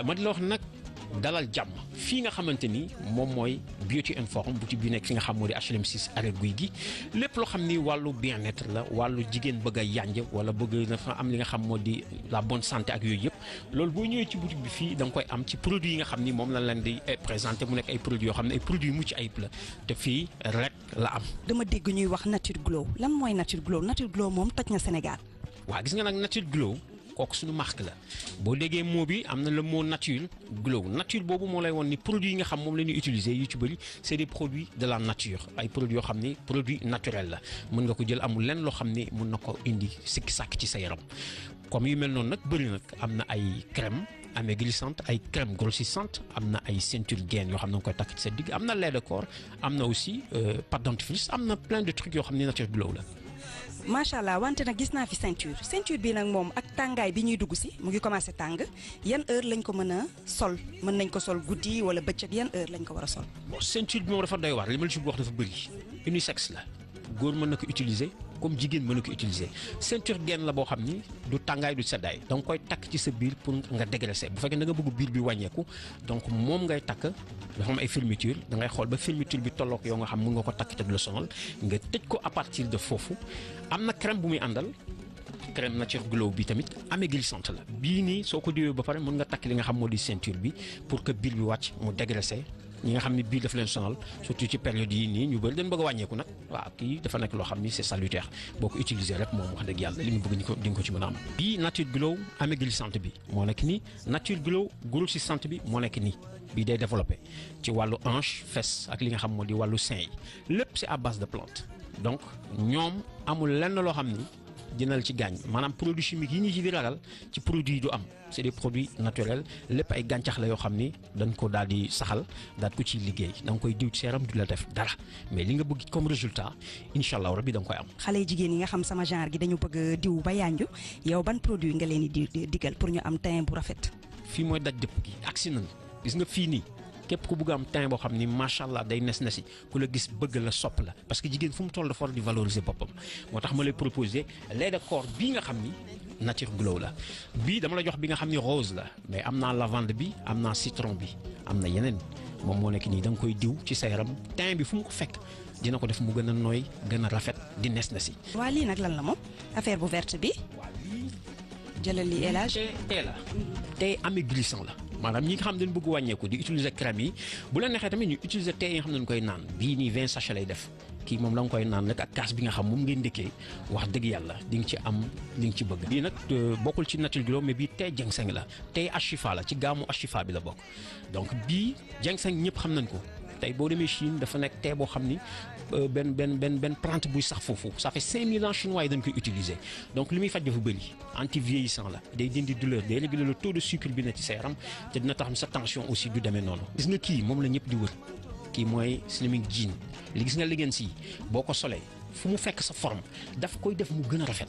ma di la wax nag dalal jàmm fii nga xamante ni moom mooy Beauty and Forme boutique bi nekk fi nga xam moo di HLM 6 arrêt Guy gi lépp loo xam ni wàllu bien-être la wàllu jigéen bëgg a yànj wala bëgg na fa am li nga xam moo di la bonne santé ak yooyu yëpp loolu boo ñëwee ci boutique bi fii da nga koy am ci produit yi nga xam ni moom la leen di présenté mu nekk ay produits yoo xam ne ay produits mucc ayib la te fii rek la am. dama dégg ñuy wax Nature Glow lan mooy Nature Glow Nature Glow moom toj na Sénégal. waaw gis nga nag Nature Glow. kooku suñu marque la boo déggee mot bi am na le mot nature glow nature boobu moo lay woon ni produit yi nga xam moom la ñuy utiliser yu ci bëri c'est des produits de la nature ay produits yoo xam ni produit naturel la mën nga ko jël amul lenn loo xam ni mën na ko indi sikki sàkk ci sa yaram comme yu mel noonu nag bëri nag am na ay crème amaigrissante ay crème grossissante am na ay ceinture gaine yoo xam ne nga koy takk ci sa digg am na lait de corps am na aussi pâte dentifrice am na plein de trucs yoo xam ni nature glow la. macha allah wante nag gis naa fi ceinture bi nag moom ak tàngaay bi ñuy dugg si mu ngi commencé tàng yan heure lañ ko mën a sol mën nañ ko sol guddi wala bëccëg yan heure lañ ko war a sol. bon ceinture bi moom dafa doy waar li ma la ci wax dafa bëri unisexe la góor mën na ko utiliser comme jigéen mën na ko utiliser ceinture gaine la boo xam ni du tàngaay du seddaay da nga koy takk ci sa biir pour nga dégraisser bu fekkee da nga bëgg biir bi wàññeeku donc moom ngay takk dafa am ay fermeture da ngay xool ba fermeture bi tollook yow nga xam mën nga ko takk te du la sonal nga tëj ko à partir de foofu am na crème bu muy àndal crème Nature Glow bi tamit amaigrissante la bii nii soo ko diwee ba pare mën nga takk li nga xam moo di ceinture bi pour que biir bi wàcc mu dégraisser ñi nga xam ne bii daf leen sonal surtout ci période yi nii ñu bëri dañ bëgg a wàññeeku nag waaw kii dafa nekk loo xam ni c'est salutaire boo ko utiliser rek moom wax dëgg yàlla li mu bëgg di nga ko ci mën a am. bii Nature Glow amaigrissante bi moo nekk nii Nature Glow grossissante bi moo nekk nii bii day développé ci wàllu hanche fesse ak li nga xam moo di wàllu sein yi lépp c'est à base de plante donc ñoom amul lenn loo xam ni dina la ci gaañ maanaam produit chimique yi ñu ci di ragal ci produit yi du am c'est des produits naturels lépp ay gàncax la yoo xam ni dañ ko daal di saxal daal ko ciy liggéey da nga koy diw ci seeram du la def dara mais li nga bëgg comme résultat incha allah rabbi da nga koy am. xale jigéen yi nga xam sama genre gi dañu bëgg diw ba yanju yow ban produit nga leen di digal pour ñu am teint bu rafet. fii mooy daj dëpp gi agsi nañ gis nga fii nii. képp ku bëgg am teint boo xam ni macha allah day nes na si ku la gis bëgg la sopp la parce que jigéen fu mu toll dafa war di valoriser boppam moo tax ma lay proposer lait de corps bii nga xam ni Nature Glow la bii dama la jox bi nga xam ni rose la mais am naa lavande bi am naa citron bi am na yeneen moom moo nekk nii da nga koy diw ci sa yaram teint bi fu mu ko fekk dina ko def mu gën a nooy gën a rafet di nes na si. waa lii nag lan la moom affaire bu verte bi. jëlal li élage tee la tey amaigrissant la maanaam ñi nga xam ne dañu bëgg wàññeeku di utiliser crème yi bu la neexee tamit ñu utiliser thé yi nga xam ne dañu koy naan bii nii 20 sachets lay def kii moom la nga koy naan nag ak kaas bi nga xam moom ngeen ndëkkee wax dëgg yàlla di nga ci am li nga ci bëgg. bii nag bokkul ci Nature Glow mais bii thé ginseng la thé Ashifa la ci gaamu Ashifa bi la bokk donc bii ginseng ñëpp xam nañ ko tey boo demee Chine dafa nekk thé boo xam ni benn plante buy sax foofu ça fait 5000 ans chinois yi dañ koy utiliser donc li muy faj dafa bëri anti vieillissant la day dindi douleur day réguler le taux de sucre bi ne ci sa yaram te dina tax sa tension aussi du demee noonu. gis nga kii moom la ñëpp di wër kii mooy Slimming Jean li gis nga liggéen si boo ko solee fu mu fekk sa forme daf koy def mu gën a rafet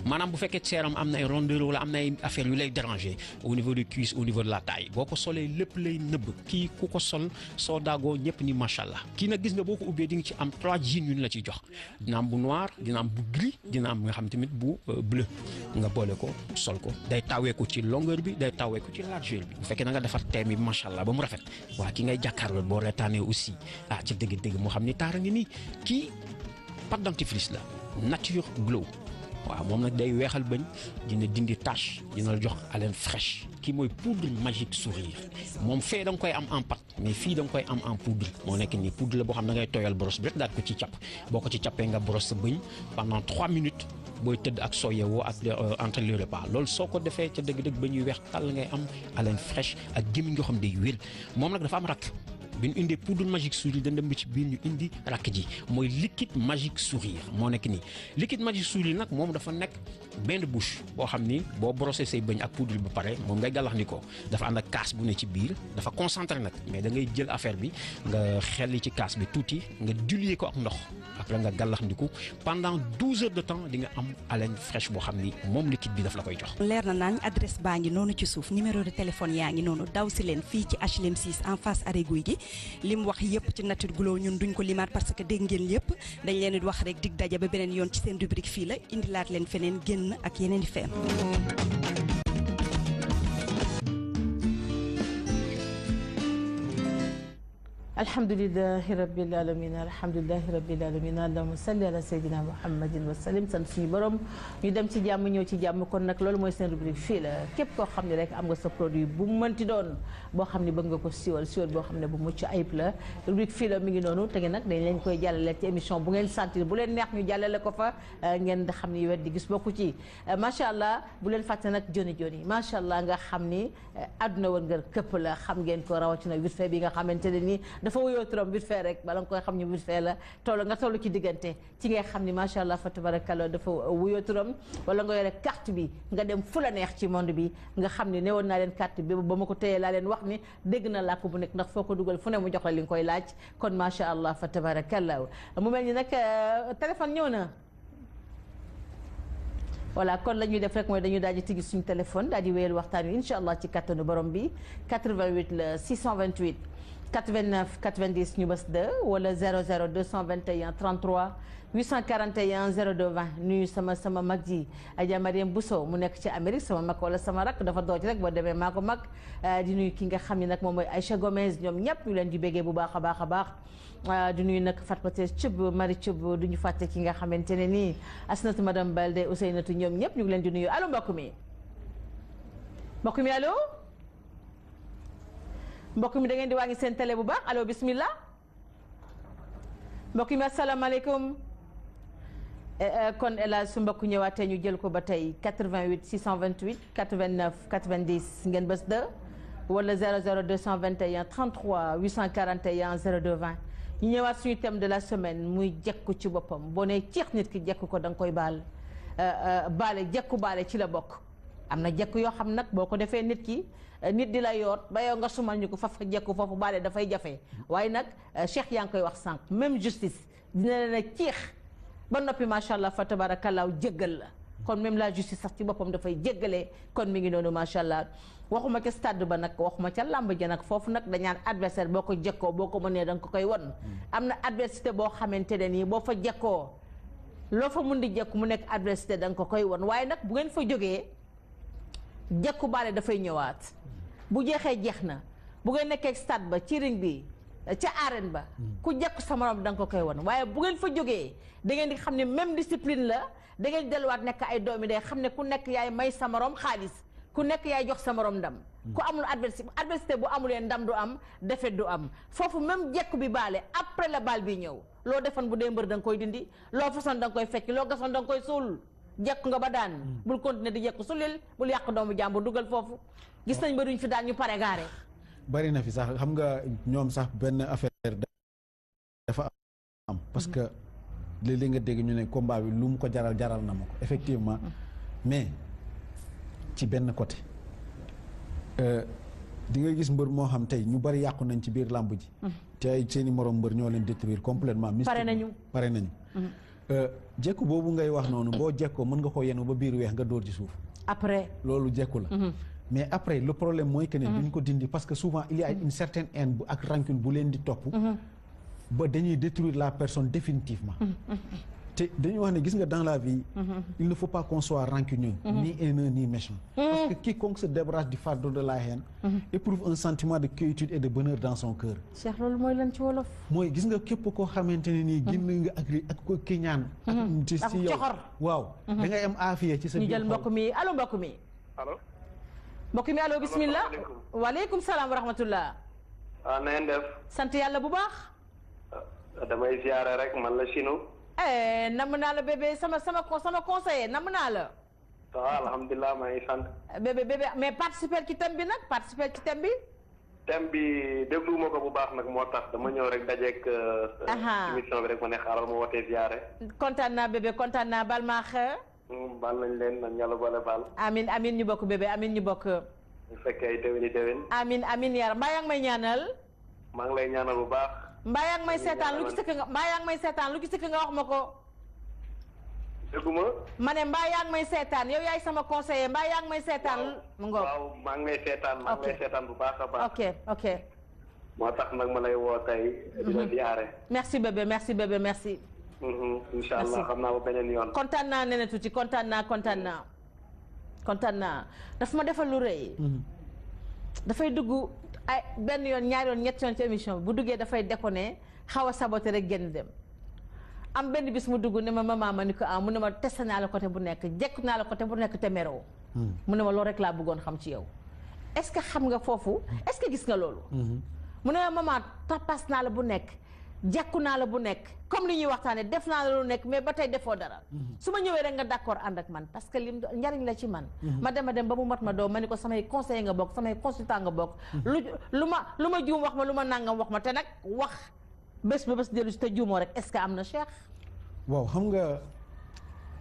maanaam bu fekkee seeram am na ay rondeur wala am na ay affaires yu lay déranger au niveau des cuisses au niveau de la taille boo ko solee lépp lay nëbb kii ku ko sol soo daagoo ñëpp ni macha allah kii nag gis nga boo ko ubbee di nga ci am 3 jeans yu ñu la ciy jox dina am bu noir dina am bu gris dina am nga xam tamit bu bleu nga boole ko sol ko day tawee ko ci longueur bi day tawee ko ci largeur bi bu fekkee da nga defar thème yi macha allah ba mu rafet waa ki ngay jàkkaarloo boo reetaanee aussi ci dëgg-dëgg moo xam ni taara ngi nii kii pâte dentifrice la nature glow waaw moom nag day weexal bëñ dina dindi tache dina la jox haleine fraîche kii mooy poudre magique sourire moom fee da nga koy am en pâte mais fii da nga koy am en poudre moo nekk nii poudre la boo xam da ngay tooyal brosse bi rek daal ko ci càpp boo ko ci càppee nga brosse sa bëñ pendant 3 minutes booy tëdd ak soo yeewoo ak entre les repas loolu soo ko defee ca dëgg-dëgg ba ñuy weex tàll ngay am haleine fraîche ak gémmiñ nga xam day wér moom nag dafa am rakk bi ñu indee poudre magique sourire dañ dem ba ci biir ñu indi rakk ji mooy liquide magique sourire moo nekk nii liquide magique sourire nag moom dafa nekk bain de bouche boo xam ni boo brossé say bëñ ak poudre bi ba pare moom ngay gàllax ni ko dafa ànd ak kaas bu ne ci biir dafa concentré nag mais da ngay jël affaire bi nga xelli ci kaas bi tuuti nga diluer ko ak ndox après nga gàllax ndiku pendant 12 heures de temps di nga am haleine fraîche boo xam ni moom liquide bi daf la koy jox. leer na naañ adresse baa ngi noonu ci suuf numéro de téléphone yaa ngi noonu daw si leen fii ci HLM 6 en face arrêt Guy gi li mu wax yëpp ci nature glow ñun duñ ko limaat parce que dégg ngeen yëpp dañ leen di wax rek dig daje ba beneen yoon ci seen rubrique fii la indilaat leen feneen génn ak yeneen i feem. alhamdulilahi rabbil alamin alhamdulilahi rabbil alamin allahumma salli ala sayyidina muhammadin wa sallim sant suñu borom ñu dem ci jàmm ñëw ci jàmm kon nag loolu mooy seen rubrique fii la képp koo xam ne rek am nga sa produit bu mu mënti doon boo xam ne bëgg nga ko siwal boo xam ne bu mucc ayib la rubrique fii la mi ngi noonu te nag dañ leen koy jàllale ci émission bu ngeen sentir bu leen neex ñu jàllale ko fa ngeen da xam ni wet di gis bokku ci macha allah bu leen fàtte nag joni macha allah nga xam ni àdduna woon nga këpp la xam ngeen ko rawatina vite fait bi nga xamante ne ni dafa wuyoo turam vite fait rek bala nga koy xam ni vite fait la nga toll ci diggante ci ngay xam ni macha allah fa tabarakallah dafa wuyoo turam wala nga yore carte bi nga dem fu la neex ci monde bi nga xam ni newoon naa leen carte bi ba ma ko téyee laa leen wax ni dégg na làkk bu nekk ndax foo ko dugal fu ne mu jox la li nga koy laaj kon macha allah fa tabarakallah mu mel ni nag téléphone ñëw na voilà kon la ñuy def rek mooy dañuy daal di tigi suñu téléphone daal di wéyal waxtaan wi incha allah ci kattanu borom bi 88 la 628 89 90 ñu bës 2 wala 00 221 33 841 02 20 nuyu sama mag ji Adja Mariam Bousso mu nekk ci Amérique sama mag wala sama rak dafa dooj rek boo demee maa ko mag di nuyu ki nga xam ne nag moom mooy Aïcha Gomez ñoom ñëpp ñu leen di béggee bu baax a baax a baax di nuyu nag Fatmata Thioub Marie Thioub du ñu fàtte ki nga xamante ne nii Asnatu madame Balde Ousseynatou ñoom ñëpp ñu ngi leen di nuyu allo mbokk mi allo mbokk mi da ngeen di wàññi seen télé bu baax allo bismillah mbokk mi asalaamaaleykum kon El su mbokk ñëwaatee ñu jël ko ba tey 88 628 89 90 ngeen bës 2 wala 00 221 33 841 02 20 ñu ñëwaat suñu thème de la semaine muy jekku ci boppam boo nee ceex nit ki jekku ko da nga koy baal jekku baale ci la bokk am na jekku yoo xam nag boo ko defee nit ki nit di la yoot ba yow nga sumal ñu ko faf jekku foofu baale dafay jafe waaye nag Cheikh yaa ngi koy wax sànq même justice dina leen a ceex ba noppi macha allah fa tabarakallah jéggal la kon même la justice sax ci boppam dafay jéggalee kon mi ngi noonu macha allah waxuma ca stade ba nag waxuma ca làmb ja nag foofu nag dañaan adversaire boo ko jekkoo boo ko mënee da nga ko koy won am na adversité boo xamante ne nii boo fa jekkoo loo fa mun di jekku mu nekk adversité da nga ko koy won waaye nag bu ngeen fa jógee jekku baale dafay ñëwaat bu jeexee jeex na bu ngeen nekkee stade ba ci ring bi ca arène ba ku jekku sa morom da nga ko koy won waaye bu ngeen fa jógee da ngeen di xam ne même discipline la da ngeen delluwaat nekk ay doomi day xam ne ku nekk yaay may sa morom xaalis ku nekk yaay jox sa morom ndam ku amul adversité bu amulee ndam du am defet du am foofu même jekku bi baale après la baal bi ñëw loo defoon bu dee mbër da nga koy dindi loo façon da nga koy fekk loo gasoon da nga koy suul jekku nga ba daan bul continuer di jekku sulil bul yàq doomu jàmbur dugal foofu gis nañ mbëruñ fi daan ñu pare gaare bari na fi sax xam nga ñoom sax benn affaire dafa am parce que léeg-léeg nga dégg ñu ne combat bi lu mu ko jaral na ma ko effectivement mais ci benn côté di nga gis mbër moo xam tey ñu bari yàqu nañ ci biir làmb ji te ay seeni morom mbër ñoo leen détruire complètement pare nañu jekku boobu ngay wax noonu boo jekkoo mën nga ko yenu ba biir weex nga dóor ci suuf. après loolu jekku la. mais après le problème mooy que ne duñ ko dindi parce que souvent il y a une certaine haine bu ak rancune bu leen di topp. ba dañuy détruire la personne définitivement. te dañuy wax ne gis nga dans la vie. il ne faut pas qu'on soit rancunieux. ni haineux ni méchant. parce que quiconque se débarrasse du fardeau de la haine. éprouve un sentiment de quiétude et de bonheur dans son cœur. Cheikh loolu mooy lan ci wolof. mooy gis nga képp koo xamante ne nii génn nga ak ko kiñaan. ak ci yow waaw. da ngay am aafiya ci sa biir ñu jël mbokk mi allo mbokk mi. allo. mbokk mi allo bismillah. waaleykum salaam wa rahmatullah. waaw na ngeen def. sant yàlla bu baax. damay ziare rek man la Chinu. namm naa la bébé sama conseiller namm naa la. waaw alhamdulilah maa ngi sant. bébé mais participer ci thème bi nag participer ci thème bi. thème bi dégluwuma ko bu baax nag moo tax dama ñëw rek dajeeg. émission bi rek ma ne xaaral ma wootee ziare. kontaan naa bébé kontaan naa bal maa xew. baal nañ leen nañ yàlla boole baal. amin ñu bokk bébé amin ñu bokk. bu fekkee ay déwén. amin yar mbaa yaa ngi may ñaanal. maa ngi lay ñaanal bu baax. mbaa yaa ngi may seetaan lu ci sëkk nga wax ma ko. dégguma. ma ne mbaa yaa ngi may seetaan yow yaay sama conseiller mbaa yaa ngi may seetaan. mu ngoog waaw maa ngi lay seetaan bu baax a baax. ok. moo tax nag ma lay woo tey. di la ziare. merci bébé merci. incha allah xam naa ba beneen yoon. kontaan naa nee na tuuti kontaan naa daf ma defal lu rëy. dafay dugg ay benn yoon ñaari yoon ñetti yoon ci émission bi bu duggee dafay déconné xaw a saboté rek génn dem. am benn bis mu dugg ne ma maman ma ni ko mu ne ma testé naa la côté bu nekk jekku naa la côté bu nekk te meroo. mu ne ma loolu rek laa bëggoon xam ci yow. est-ce que xam nga foofu est-ce que gis nga loolu. mu ne ma maman tapas naa la bu nekk. jekku naa la bu nekk comme li ñuy waxtaane def naa la lu nekk mais ba tey defoo dara. su ma ñëwee rek nga d'accord ànd ak man parce que lim njariñ la ci man. ma dem ba mu mat ma doom ma ni ko samay conseil nga bokk samay consultant nga bokk. lu ma juum wax ma lu ma nangam wax ma te nag wax bés ba bés dellu si te juumoo rek est-ce que am na Cheikh. waaw xam nga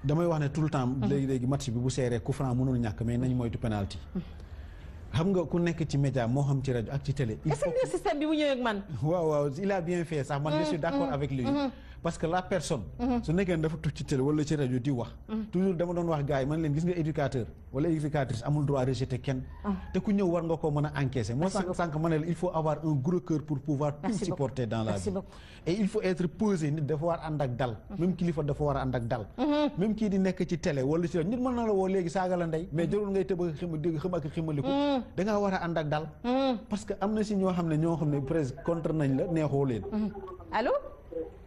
damay wax ne tout le temps. léegi match bi bu seeree coup franc mënul ñàkk mais nañ moytu penalty. xam nga ku nekk ci média moo xam ci rajo ak ci télé. il faut que système bi mu ñëwee ak man. waaw il a bien fait sax man je suis d'accord avec lui. parce que la personne. su nekkee dafa tudd ci télé wala ci rajo di wax. toujours dama doon wax gars yi man leen gis nga éducateur wala éducatrice amul droit rejeter kenn. te ku ñëw war nga ko mën a encaisser. moo sànq ma ne la il faut avoir un gros cœur pour pouvoir tout supporter dans la vie. et il faut être posé nit dafa war ànd ak dal. même kilifa dafa war a ànd ak dal. même kii di nekk ci télé wala ci rajo nit mën na la woo léegi saaga la ndey mais jarul ngay tëb ak ximaliku da ngaa war a ànd ak dal. parce que am na si ñoo xam ne presque contre nañ la neexoo leen. allo.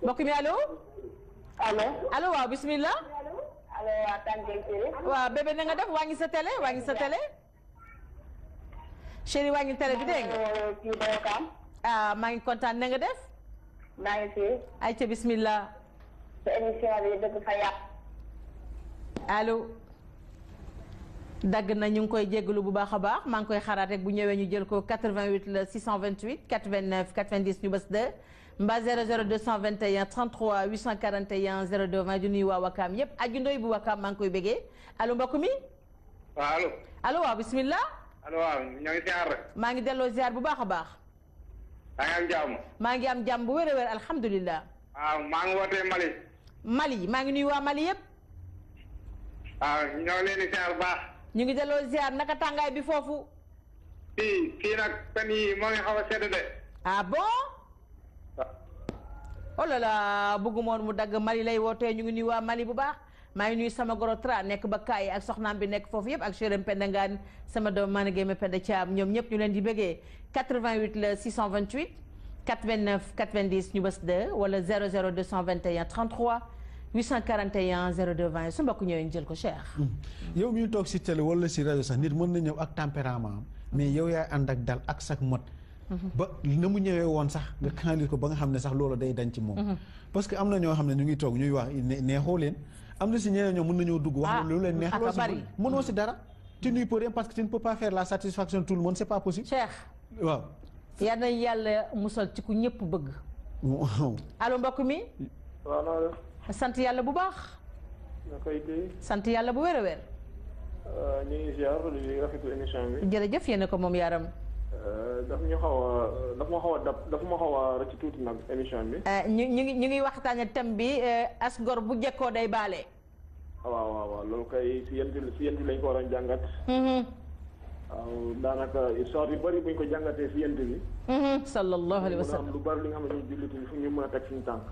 mbokk mi allo. allo waaw bismillah. allo waa tànn chéri. waaw bébé na nga def waa ngi sa télé chéri waa ngi télé bi dégg nga. maa ngi kontaan na nga def. maa ngi fi. ayca bismillah. sa émission bi dëgg fa yàq. allo. dagg na ñu ngi koy jéggalu bu baax a baax maa ngi koy xaraat rek bu ñëwee ñu jël ko 88 la 628 89 90 ñu bës 2 mbaa 00 221 33 841 02 20 di nuyu waa Wakaam yépp aju ndoy bu Wakaam maa ngi koy bégee allo mbokk mi. waaw allo. allo waaw bismillah. allo waaw ñoo ngi ziar rek. maa ngi delloo ziar bu baax a baax. maa ngi am jàmm. maa ngi am jàmm bu wér a wér alhamdulilah. waaw maa ngi wootee Mali. Mali maa ngi nuyu waa Mali yépp. waaw ñoo leen di ziar bu baax. ñu ngi delloo ziar naka tàngaay bi foofu. fii nag fan yii moo ngi xaw a sedd de. ah bon. oh là là bëggumoon mu dagg Mali lay wootee ñu ngi nuyu waa Mali bu baax maa ngi nuyu sama goro Tra nekk ba Kaay ak soxnaam bi nekk foofu yëpp ak chérim Penda Ngaan sama doom maa ngi gémme Penda Thiam ñoom ñëpp ñu leen di bëggee 88 la 628 89 90 ñu bës 2 wala 00 221 33 841 02 20 su mbokk ñëwee ñu jël ko Cheikh. yow mi ñu toog si télé wala si rajo sax nit mën na ñëw ak tempérament mais yow yaay ànd ak dal ak sak mot. ba na mu ñëwee woon sax nga kanali ko ba nga xam ne sax loolu day dañ ci moom. parce que am na ñoo xam ne ñu ngi toog ñuy wax neexoo leen am na si ñeneen ñoom mën nañoo dugg. wax lu leen neex loolu si mënoo si dara. tu n'y peux rien parce que tu ne peux pas faire la satisfaction de tout le monde c'est pas possible. Cheikh. waaw. yal na yàlla musal ci ku ñëpp bëgg. allo mbokk mi. waaw. sant yàlla bu baax. nga koy téye. sant yàlla bu wér a wér. ñu ngi ziar di rafetlu émission bi. jërëjëf yéen ko moom yaram. daf ma xaw a rëcc tuuti nag émission bi. ñu ngi waxtaane thème bi as gor bu jekkoo day baale. waaw loolu kay si yent bi lañ ko war a jàngat. waaw daanaka histoire yu bëri buñ ko jàngatee si yent bi. sallallahu alayhi wa sallam lu bëri li nga xam ne ñu jullit yi fu ñu mën a teg suñu tànk.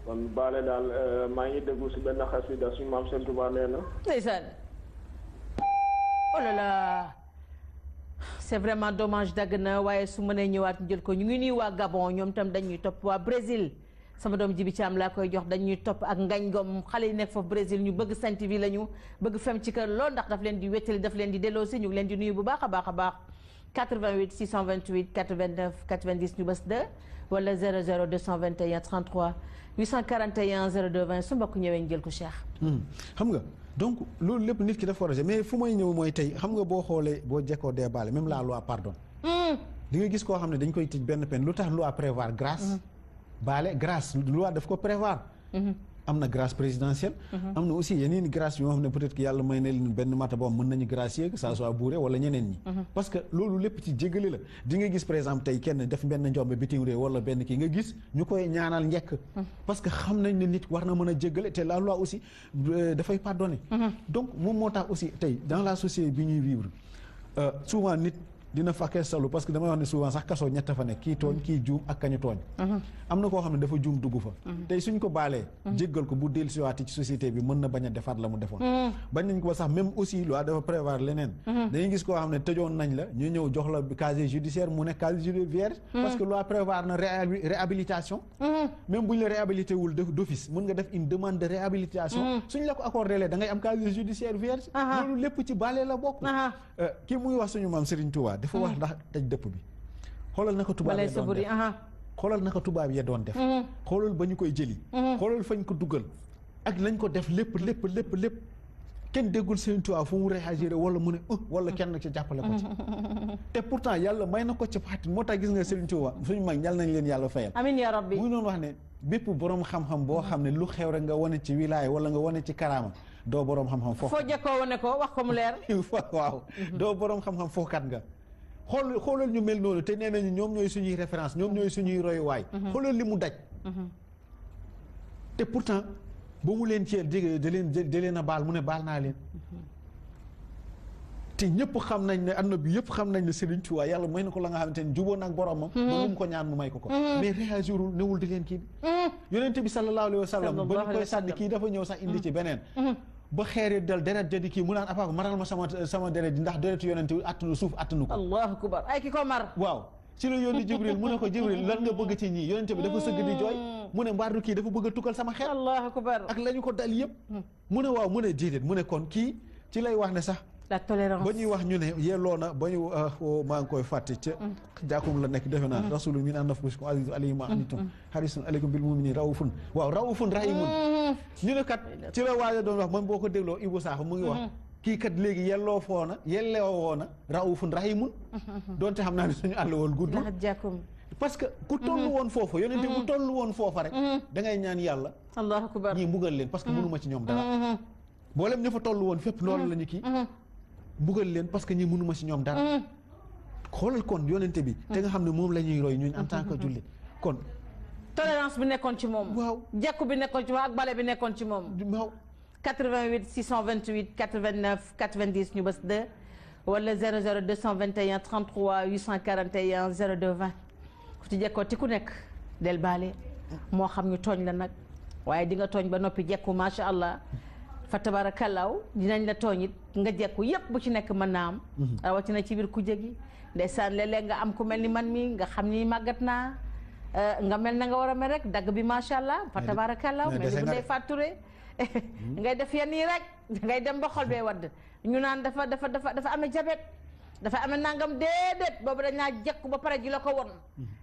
kon baale daal maa ngi déglu si benn xasida suñu maam Sëñ Tuubaa nee na. ndeysaan. oh là là c'est vraiment dommage dagg na waaye su mënee ñëwaat ñu jël ko ñu ngi nuyu waa Gabon ñoom tam dañuy topp waa Brésil sama doom Jibi Caam laa koy jox dañuy topp ak Ngañ Ngom xale yi nekk foofu Brésil ñu bëgg Sen TV la ñu bëgg fem ci kër lool ndax daf leen di wéttali daf leen di delloosi ñu ngi leen di nuyu bu baax a baax a baax 88 628 89 90 ñu bës 2 wala 00 221 33 841 02 20 su mbokk ñëwee ñu jël ko Cheikh. xam nga donc loolu lépp nit ki dafa war a mais fu may ñëw mooy tey xam nga boo xoolee boo jekkoo dee baale même la loi pardonne. di nga gis koo xam ne dañ koy tëj benn peine lu tax loi prévoir grâce. baale grâce loi daf ko prévoir. am na grâce présidentielle. am na aussi yeneen i grâce yoo xam ne peut-être que yàlla may na leen benn mata boo mën nañu gracier que ça soit bourré wala ñeneen ñi. parce que loolu lépp ci jéggale la di nga gis par exemple tey kenn def benn njombe bitim réew wala benn kii nga gis ñu koy ñaanal njekk parce que xam nañ ne nit war na mën a jéggale te la loi aussi dafay pardonner. donc moom moo tax aussi tey dans la société bi ñuy vivre souvent nit dina fakkee salu parce que damay wax ne souvent sax kaso ñett fa nekk kii tooñ kii juum ak kañu tooñ. am na koo xam ne dafa juum dugg fa. tey suñ ko baalee. jéggal ko bu dellusiwaati ci société bi mën na bañ a defaat la mu defoon. bañ nañ ko sax même aussi loi dafa prévoir leneen. dañuy gis koo xam ne tëjoon nañ la ñu ñëw jox la casier judiciaire mu nekk casier judiciaire vierge. parce que loi prévoir na réhabilitation. même bu ñu la réhabilité wul d'office mën nga def une demande de réhabilitation. suñ la ko accordé lee da ngay am casier judiciaire vierge. loolu lépp ci baale la bokk. kii muy wax suñu maam Serigne Touba dafa wax ndax tëj dëpp bi xoolal naka tubaab yi doon def xoolal naka tubaab yi doon def xoolal ba ñu koy jëli xoolal fañ ko dugal ak lañ ko def lépp kenn déggul Serigne Touba fu mu réagir wala mu ne wala kenn ci jàppale ko ci te pourtant yàlla may na ko ci parti moo tax gis nga Serigne Touba suñu mag ñal nañ leen yàlla fayal amiin yaa rabbi muy noonu wax ne bépp borom xam-xam boo xam ne lu xew rek nga wane ci wilaaya wala nga wane ci karaama doo borom xam-xam foofu foo jekkoo wane ko wax ko mu leer waaw doo borom xam-xam fookat nga xoolal ñu mel noonu te nee nañu ñoom ñooy suñuy référence ñoom ñooy suñuy royuwaay xoolal li mu daj te pourtant ba mu leen cee da leen a baal mu ne baal naa leen te ñëpp xam nañ ne àdduna bi yëpp xam nañ ne Serigne Touba yàlla may na ko la nga xamante ne jubóo nag boromam ba lu mu ko ñaan mu may ko mais réagirul newul di leen kii bi yonente bi sallallahu alayhi wa sallam ba ñu koy sànni kii dafa ñëw sax indi ci beneen ba xeeri dal deret jadi kii mu naan apaako maral ma sama deret yi ndax deretu yonente bi attanu suuf attanu ko allahu akbar ay ki ko mar waaw ci la yónni Jibril mu ne ko Jibril lan nga bëgg ci ñii yonente bi dafa sëgg di jooy mu ne mbaadu kii dafa bëgg a tukkal sama xel allahu akbar ak la ñu ko dal yëpp mu ne waaw mu ne déedéet mu ne kon kii ci lay wax ne sax la tolérance ba ñuy wax ñu ne yelloo na ba ñu maa ngi koy fàtte ca jàkkum la nekk defe naa rasulun min anfusikum azizun alayhi ma anittum harisun alaykum bil mu'minin raufun waaw raufun rahimun ñu ne kat ci la waaja doon wax man boo ko dégloo Ibou Sakho mu ngi wax kii kat léegi yelloo woona raufun rahimun donte xam naa ne suñu àll woon gudd parce que ku toll woon foofa yonente bu toll woon foofa rek da ngay ñaan yàlla allahu akbar ñii mbugal leen parce que mënuma ci ñoom dara boolem ña fa toll woon fépp loolu la ñu kii mbugal leen parce que ñi mënuma ci ñoom dara xoolal kon yonente bi te nga xam ne moom la ñuy roy ñun en tant que jullit kon tolérance bi nekkoon ci moom waaw jekku bi nekkoon ci moom ak bale bi nekkoon ci moom waaw 88 628 89 90 ñu bës 2 wala 00 221 33 841 02 20 ku ci jekkoo ti ku nekk del baale moo xam ñu tooñ la nag waaye di nga tooñ ba noppi jekku macha allah fa tabarakallaaw dinañ la tooñ it nga jekku yépp bu ci nekk mën naa am rawatina ci biir ku jégi ndeysaan léeg-léeg nga am ku mel ni man mi nga xam ni màggat naa nga mel na nga war a mel rek dagg bi macha allah fa tabarakallaaw mel ni bu ndey fàtture ngay def yenn yi rek ngay dem ba xol bee wadd ñu naan dafa amee jabet dafa amee nangam déedéet boobu dañ naa jekku ba pare ji la ko won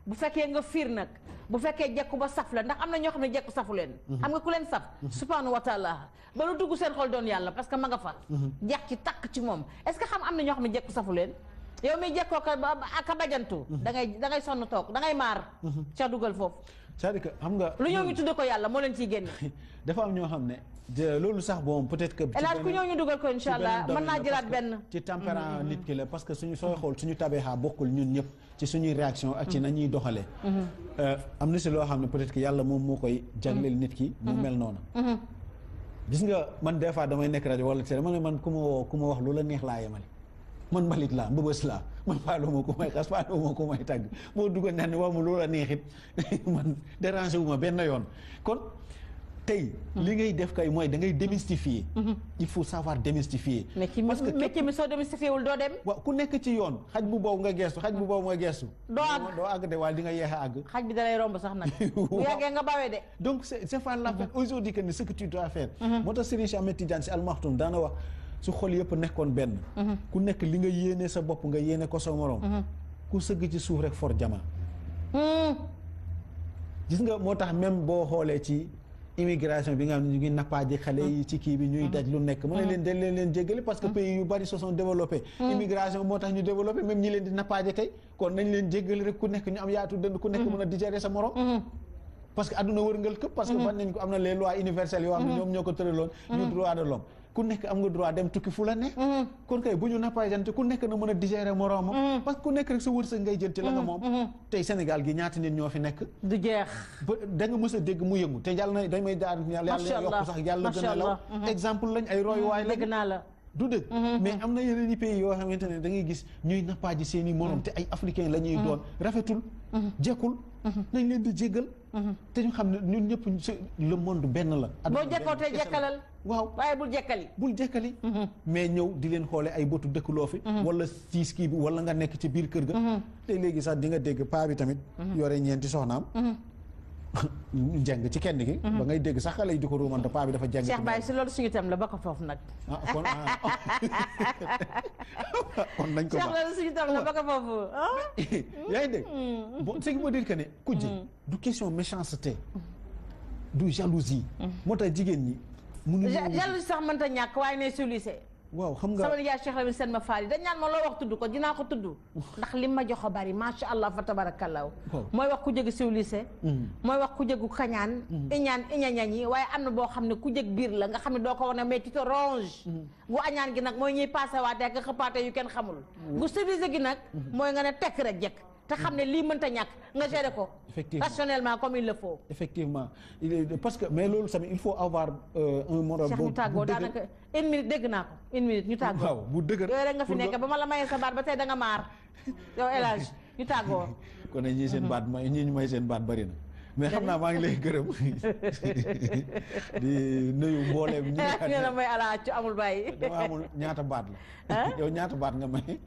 bu fekkee nga fiir nag bu fekkee jekku ba saf la ndax am na ñoo xam ne jekku safu leen xam nga ku leen saf subhanahu wa taala ba lu dugg seen xol doon yàlla parce que ma nga fa jeex ci takk ci moom est-ce que am na ñoo xam ne jekku safu leen yow mi jekkoo ka bajantu da ngay sonn toog da ngay maar ca dugal foofu c'est-à-dire que xam nga lu ñëw ñu tudde ko yàlla moo leen ciy génne dafa am ñoo xam ne loolu sax bon peut-être que hélas ku ñëw ñu dugal ko insha allah mën naa jëlaat benn ci tempérament nit ki la parce que sooy xool suñu tabeexaa bokkul ñun ñëpp ci suñuy réaction ak ci nañuy doxalee am na si loo xam ne peut-être que yàlla moom moo koy jagleel nit ki mu mel noonu gis nga man des fois damay nekk rajo wala télé ma ne man ku ma wax lu la neex laa yemale man mbalit laa mbëbës laa man faalu ma ko may xas faalu ma ko may tàgg moo dugga ne ne wax ma lu la neexit man dérangé wu ma benn yoon kon tey li ngay def kay mooy da ngay démystifier il faut savoir démystifier parce que métier mi soo démystifier wul doo dem waaw ku nekk ci yoon xaj bu boobu nga gestu doo àgg de waaye di nga yeex a àgg xaj bi dalay romb sax nag bu yàggee nga bawee de donc c'est pas la peine aujourd'hui que ce que tu dois faire moo tax Serigne Cheikh Ahmed Tidiane Sy Al Maktoum daana wax su xol yëpp nekkoon benn ku nekk li nga yéene sa bopp nga yéene ko sa morom ku sëgg ci suuf rek for jama gis nga moo tax même boo xoolee ci immigration bi nga xam ne ñu ngi nappaaji xale yi ci kii bi ñuy daj lu nekk mu ne leen dañ leen jéggale parce que pays yu bari se sont développés immigration moo tax ñu développé même ñi leen di nappaaje tey kon nañ leen jéggale rek ku nekk ñu am yaatu dënd ku nekk mën a digérer sa morom parce que adduna wërngal këpp parce que ban nañ ko am na les lois universelles yoo xam ne ñoom ñoo ko tëraloon ñu droit de l'homme ku nekk am nga droit dem tukki fu la ne kon kay bu ñu nappaajante ku nekk na mën a digérer moroomam parce que ku nekk rek sa wërsëg ngay jël ci la nga moom tey Sénégal gi ñaata nit ñoo fi nekk du jeex da nga mës a dégg mu yëngu te yàlla na dañ may daan yàlla yokk sax yàlla gën a law exemple lañ ay royuwaay la dégg naa la du dëgg mais am na yeneen i pays yoo xamante ne da ngay gis ñuy nappaaji seen i morom te ay africain la ñuy doon rafetul jekkul nañ leen di jéggal te ñu xam ne ñun ñëpp le monde benn la boo jekkoo te jekkalal waaw waaye bul jekkali mais ñëw di leen xoole ay bëtu dëkkuloo fi wala siis kii bi wala nga nekk ci biir kër ga te léegi sax di nga dégg paa bi tamit yore ñeenti soxnaam jeng ci kenn gi ba ngay dégg sax xale yi di ko ruumante paa bi dafa jeng Cheikh Baye si loolu suñu tam la ba ko foofu nag kon nañ ko Cheikh loolu suñu tam la ba ko foofu yaa ngi dégg bon ce qui veut dire que ne kujje du question méchanceté du jalousie moo tax jigéen ñi jalousie sax mënta ñàkk waaye ne solucé waaw xam nga sama nijaay Cheikh Lamine Sène ma faal yi dañ ñaan ma loo wax tudd ko dinaa ko tudd ndax li ma jox a bari macha allah fa tabarakallah mooy wax ku jëg siwlise mooy wax ku jëgu kañaan iñaan yi waaye am na boo xam ne ku jëg biir la nga xam ne doo ko wane mais tu te ronge gu añaan gi nag mooy ñuy passé waate ak xëppaate yu kenn xamul gu civilisé gi nag mooy nga ne tekk rek jekk te xam ne lii mënta ñàkk nga gérer ko rationnellement comme il le faut effectivement parce que mais loolu tamit il faut avoir un moral Cheikh ñu tàggoo daanaka une minute dégg naa ko une minute ñu tàggoo waaw bu dëgër yooyu rek nga fi nekk ba ma la mayee sa baat ba tey da nga maar yow El Hadj ñu tàggoo kon ne ñii seen baat may ñii ñu may seen baat bari na mais xam naa maa ngi lay gërëm di nuyu mbooleem ñi nga la may ala ci amul bàyyi dama amul ñaata baat la yow ñaata baat nga may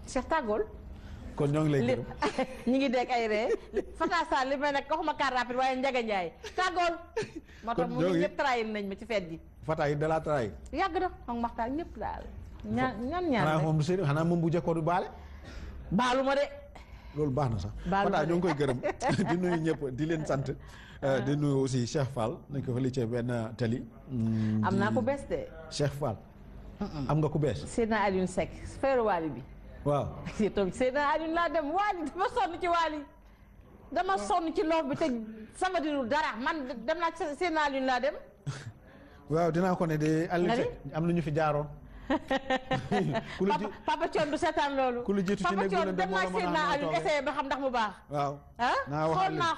Cheikh tàggool kon ñoo ngi lay gërëm ñi ngi dégg ay ree Fata Sall li may nag waxuma car rapide waaye Njaga Njaay tàggool moo tax mu ñëpp trahir nañ ma ci feet gi Fata yi dalaa trahir yàgg na xam maxtaan ñëpp daal ñaan xanaa moom du sérieux xanaa moom bu jëkkoo du baale baalu ma de loolu baax na sax Fata ñoo ngi koy gërëm di nuyu ñëpp di leen sant di nuyu aussi Cheikh Fall nañ ko fa li ci benn tali am naa ko bees de Cheikh Fall am nga ku bees Seydina Alioune Seck feeru waali bi waaw toog Seydina Alioune laa dem waali dama sonn ci waali dama sonn ci loof bi te sama dinul dara man dem naa ci Seydina Alioune laa dem waaw dinaa ko ne de Alioune Seck am na ñu fi jaaroon Papa Thion du seetaan loolu ku lu jiitu ci néeg bu dem naa Seydina Alioune essayé ba xam ndax mu baax waaw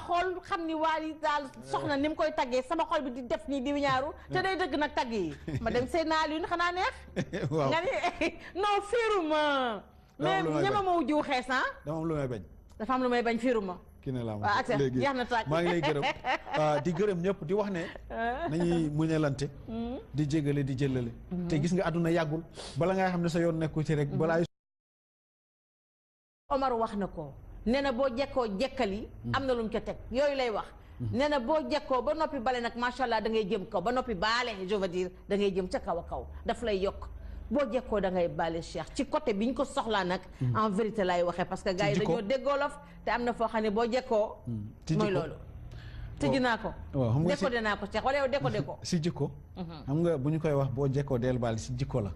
xool xam ni waali daal soxna ni mu koy taggee sama xol bi di def nii di ñaaru te day dëgg nag tagg yi ma dem Seydina Alioune xanaa neex nga ni non fiiruma mais ñama ma jiw xees dama am lu may bañ dafa am lu may bañ fiiruma kii ne la waaw ak léegi jeex na tàkk maa ngi lay gërëm di gërëm ñëpp di wax ne nañuy muñalante di jégale di jëlale te gis nga àdduna yàggul bala ngay xam ne sa yoon nekku ci rek balaa Omar wax na ko nee na boo jekkoo jekkali am na lu mu ca teg yooyu lay wax nee na boo jekkoo ba noppi bale nag macha allah da ngay jëm kaw ba noppi baale je veux dire da ngay jëm ca kaw a kaw daf lay yokk boo jekkoo da ngay baale Cheikh ci côté bi ñu ko soxlaa nag en vérité laay waxee parce que gars yi dañoo déggoolof te am na foo xam ne boo jekkoo mooy loolu tëj naa ko décodé naa ko Cheikh wala yow décodé ko si jikko xam nga bu ñu koy wax boo jekkoo del baal si jikko la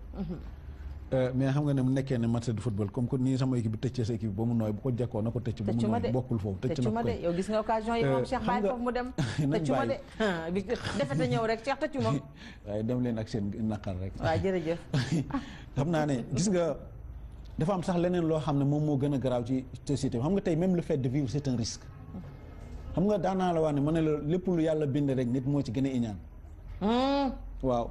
mais xam nga ne mu nekkee ne match de football comme que nii sama équipe bi tëccee sa équipe ba mu nooy bu ko jekkoo na ko tëcc ba mu nooy bokkul foofu tëcc na ko yow gis nga occasion yi moom Cheikh bàyyi foofu mu dem tëccu ma de bi defete ñëw rek Cheikh tëccu ma waaye dem leen ak seen naqar rek waaw jërëjëf xam naa ne gis nga dafa am sax leneen loo xam ne moom moo gën a garaaw ci société bi xam nga tey même le fait de vivre c'est un risque xam nga daanaa la wax ne ma ne la lépp lu yàlla bind rek nit moo ci gën a iñaan waaw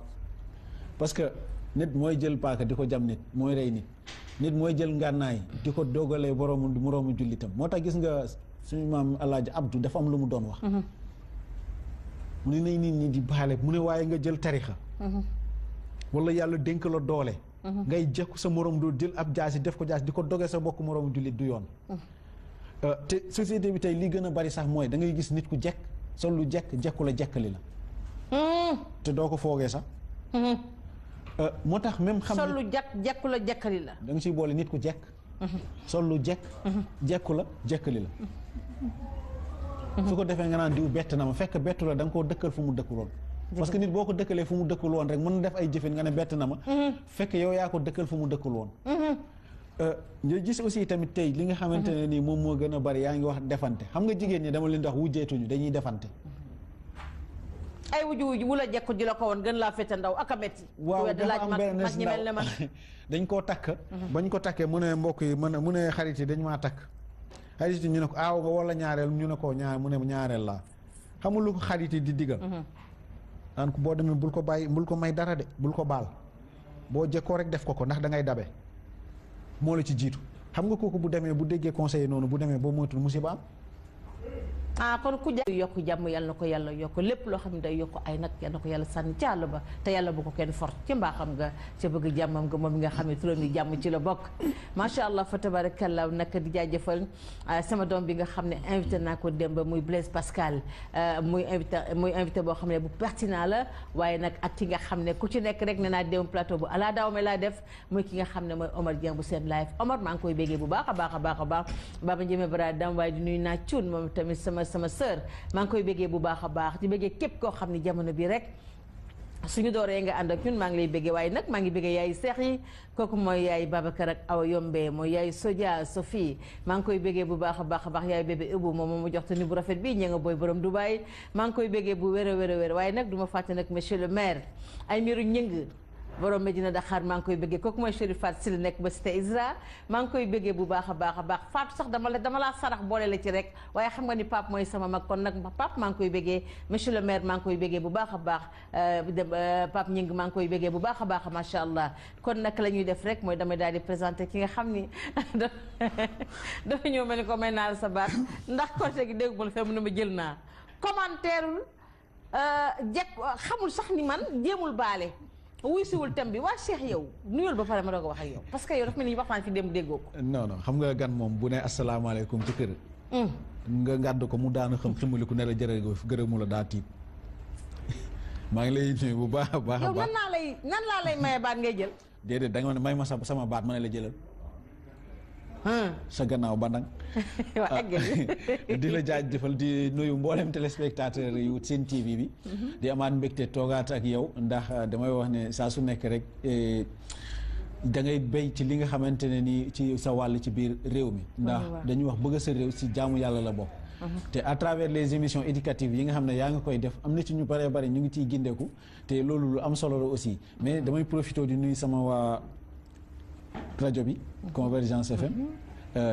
parce que nit mooy jël paaka di ko jam nit mooy rey nit mooy jël ngànnaay di ko dogalee moroomu jullitam moo tax gis nga suñu maam Alaaji Abdou dafa am lu mu doon wax mu ne nañ nit ñi di baale mu ne waaye nga jël tarixa wala yàlla dénk la doole ngay jekku sa moroom doo jël ab jaasi def ko jaasi di ko dogee sa bokk moroomu jullit du yoon te société bi tey li gën a bari sax mooy da ngay gis nit ku jekk sol lu jekku la jekkali la te doo ko foogee sax moo tax même xam sol lu jekku la jekkali la da nga siy boole nit ku jekk sol lu jekku la jekkali la su ko defee nga naan diw bett na ma fekk bettu la da nga koo dëkkal fu mu dëkkul woon parce que nit boo ko dëkkalee fu mu dëkkul woon rek mën na def ay jëfin nga ne bett na ma fekk yow yaa ko dëkkal fu mu dëkkul woon nga gis aussi tamit tey li nga xamante ne nii moom moo gën a bari yaa ngi wax defante xam nga jigéen ñi dama leen di wax wujjeetuñu dañuy defante ay wuju wu la jekku ji la ko woon gën laa fete ndaw ak a metti waaw dafa am benn mag ñi mel ne man dañ koo takk bañ ko takkee mu ne mbokk yi mu ne xarit yi dañ maa takk xarit yi ñu ne ko aaw nga wala ñaareel ñu ne ko mu ne ñaareel laa xamul lu ko xarit yi di digal naan ko boo demee bul ko bàyyi bul ko may dara de bul ko baal boo jekkoo rek def ko ndax da ngay dabe moo la ci jiitu xam nga kooku bu demee bu déggee conseiller noonu bu demee boo moytul musiba am kon ku yokk jàmm yàlla na ko yàlla yokk lépp loo xam ne day yokk ay nag yàlla na ko yàlla sànni ci àll ba te yàlla bu ko kenn fort ci mbaaxam nga ca bëgg jàmmam nga moom mi nga xam ne turam yi jàmm ci la bokk macha allah fa tabarakallah nag di jaajëfal sama doom bi nga xam ne invité naa ko démb muy Blaise Pascal muy invité boo xam ne bu pertinent la waaye nag ak ki nga xam ne ku ci nekk rek ne naa démb plateau bu ala daaw me laa def muy ki nga xam ne mooy Omar Dieng bu seen live Omar maa ngi koy béggee bu baax a baax a baax a baax Baba Njëme Bara Dam waaye di nuyu naa cuun moom tamit sama sœur maa ngi koy béggee bu baax a baax di béggee képp koo xam ne jamono bi rek suñu dooree nga ànd ak ñun maa ngi lay béggee waaye nag maa ngi béggee yaay seex yi kooku mooy yaay Babacar ak Awa Yombe mooy yaay Sodia Sophie maa ngi koy béggee bu baax a baax a baax yaay bébé Ibou moom mu jox te ni bu rafet bi ñee nga booy borom Dubaay maa ngi koy béggee bu wér a wér waaye nag du ma fàtte nag monsieur le maire ay miru ñëng borom Medina Dakar maa ngi koy bëggee kooku mooy Chérif Fatou Sylla nekk ba cité Isra maa ngi koy bëggee bu baax a baax a baax Fatou sax dama laa sarax boole la ci rek waaye xam nga ni Pape mooy sama mag kon nag Pape maa ngi koy bëggee monsieur le maire maa ngi koy bëggee bu baax a baax Pape Ñing maa ngi koy bëggee bu baax a baax macha allah kon nag la ñuy def rek mooy damay daal di présenté ki nga xam ni dafa ñëw mel ni ko may naa la sa baat ndax côté gi dégg ma la fee mu ne ma jël naa commentaire jekk xamul sax ni man jéemul baale wuy siwul thème bi waa Cheikh yow nuyul ba pare ma doog a wax ak yow parce que yow dafa mel ni waxtaan fi dem déggoo ko. non xam nga gan moom bu ne asalaamaaleykum ci kër. nga ngàdd ko mu daanu xam ximaliku ne la jërëjëf gërëmu la daa tiit maa ngi lay nuyu bu baax a baax. yow nan laa lay maye baat ngay jël. déedéet da nga may ma sama baat ma ne la jëlal. sa gannaaw ba nag. di la jaajëfal di nuyu mboolem téléspectateur yu seen TV bi. di amaat mbégte toogaat ak yow ndax damay wax ne saa su nekk rek da ngay béy ci li nga xamante ne nii ci sa wàll ci biir réew mi. ndax dañuy wax bëgg sa réew si jaamu yàlla la bokk. te à travers les émissions éducatives yi nga xam ne yaa ngi koy def am na ci ñu bëree bëri ñu ngi ciy gindeeku te loolu lu am solo la aussi mais damay profité di nuyu sama waa. rajo bi Convergence FM.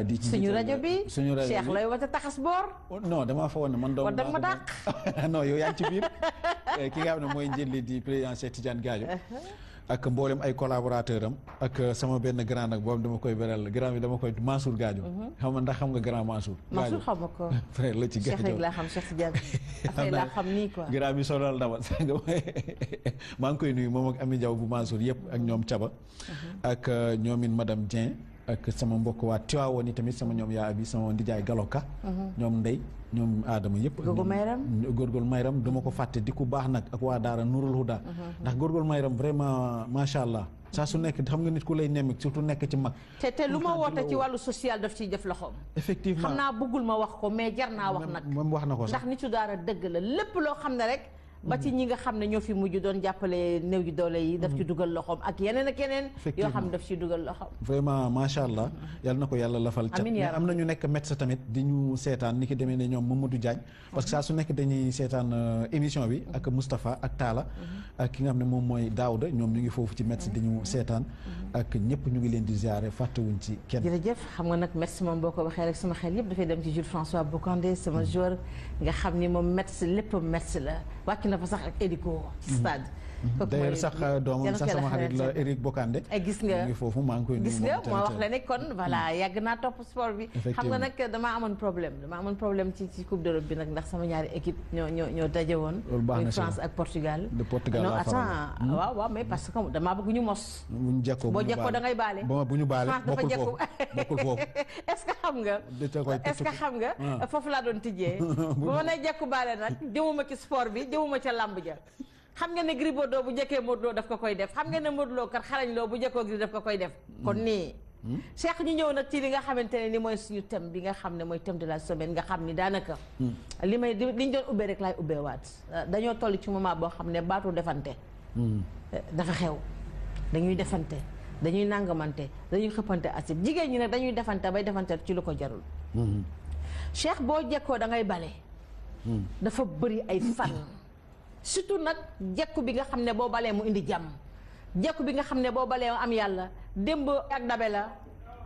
di ci suñu rajo bi suñu rajo bi Cheikh lay wata taxas boor. non damaa fa woon ne man. dama ma dàq non yow yaa ngi ci biir ki nga xam ne mooy njëlli di président Cheikh Tidiane Gadio. ak mboolem ay collaborateur am ak sama benn grand nag boobu dama koy beral grand bi dama koy Mansour Gadio. xam nga ndax xam nga grand Mansour. Mansour xam nga ko. frère la ci Gadio Cheikh rek laa xam Cheikh Tidiane. affaire laa xam nii quoi. grand bi solal dama maa ngi koy nuyu moom ak Ami Diaw bu Mansour yëpp ak ñoom Thiaba. ak ñoomin madame Dieng. ak sama mbokk waa Tiwaawoon yi tamit sama ñoom yaa abi sama ndijaay Galoka. ñoom Ndey ñoom Adama yëpp. Góorgóorlu Mayram duma ko fàtte di ku baax nag ak waa Daara Nurul Huda. ndax Góorgóorlu Mayram vraiment macha allah. saa su nekk xam nga nit ku lay nemmeek surtout nekk ci mag. te lu ma woote ci wàllu social daf ciy def loxoom. effectivement xam naa bëggul ma wax ko mais jar naa wax nag. moom wax na ko sax ndax nitu daara dëgg la lépp loo xam ne rek ba ci ñi nga xam ne ñoo fi mujj doon jàppale néew ji doole yi daf ci dugal loxoom ak yeneen ak yeneen yoo xam ne daf ci dugal loxoom vraiment macha allah yal na ko yàlla lafal cat mais am na ñu nekk médecin tamit di ñu seetaan ni ki demee ne ñoom Mamadou Diagne parce que saa su nekk dañuy seetaan émission bi ak Moustapha ak Talla ak ki nga xam ne moom mooy Daouda ñoom ñu ngi foofu ci médecin di ñu seetaan ak ñëpp ñu ngi leen di ziare fàttewuñ ci kenn. jërëjëf xam nga nag médecin moom boo ko waxee rek sama xel yëpp dafay dem ci Jules François Bocandé sama joueur nga xam ni moom médecin lépp médecin la wàcc na fa sax ak hélico ci stade. d'ailleurs sax doomam sax sama xarit la Eric Bocandé. gis nga ngi foofu maa ngi koy nuyu gis nga moo wax la ne kon voilà yàgg naa topp sport bi. xam nga nag damaa amoon problème ci coupe d'Europe bi nag ndax sama ñaari équipe ñoo daje woon. loolu baax na muy France ak Portugal. de Portugal non attends waaw mais parce que damaa bëgg ñu mos. bu ñu jekkoo boo jekkoo da ngay baale. bu ñu baale bokkul foofu est-ce que xam nga. foofu laa doon tijjee. bu ma nee jekku baale nag jëmuma ci sport bi jëmuma ca làmb ja. xam nga ne Gris Bordeaux bu njëkkee Modou Lo daf ko koy def xam nga ne Modou Lo kat xarañ loo bu njëkkoo Gris daf ko koy def kon nii Cheikh ñu ñëw nag ci li nga xamante ne ni mooy suñu thème bi nga xam ne mooy thème de la semaine nga xam ni daanaka li ñu doon ubbee rek laay ubbeewaat dañoo toll ci moment boo xam ne baatu defante dafa xew dañuy defante dañuy nangamante dañuy xëppante acide jigéen ñi nag dañuy defante bay defante ci lu ko jarul Cheikh boo jekkoo da ngay bale dafa bëri ay fan surtout nag jekku bi nga xam ne boo balee mu indi jàmm jekku bi nga xam ne boo balee mu am yàlla démb ak dabe la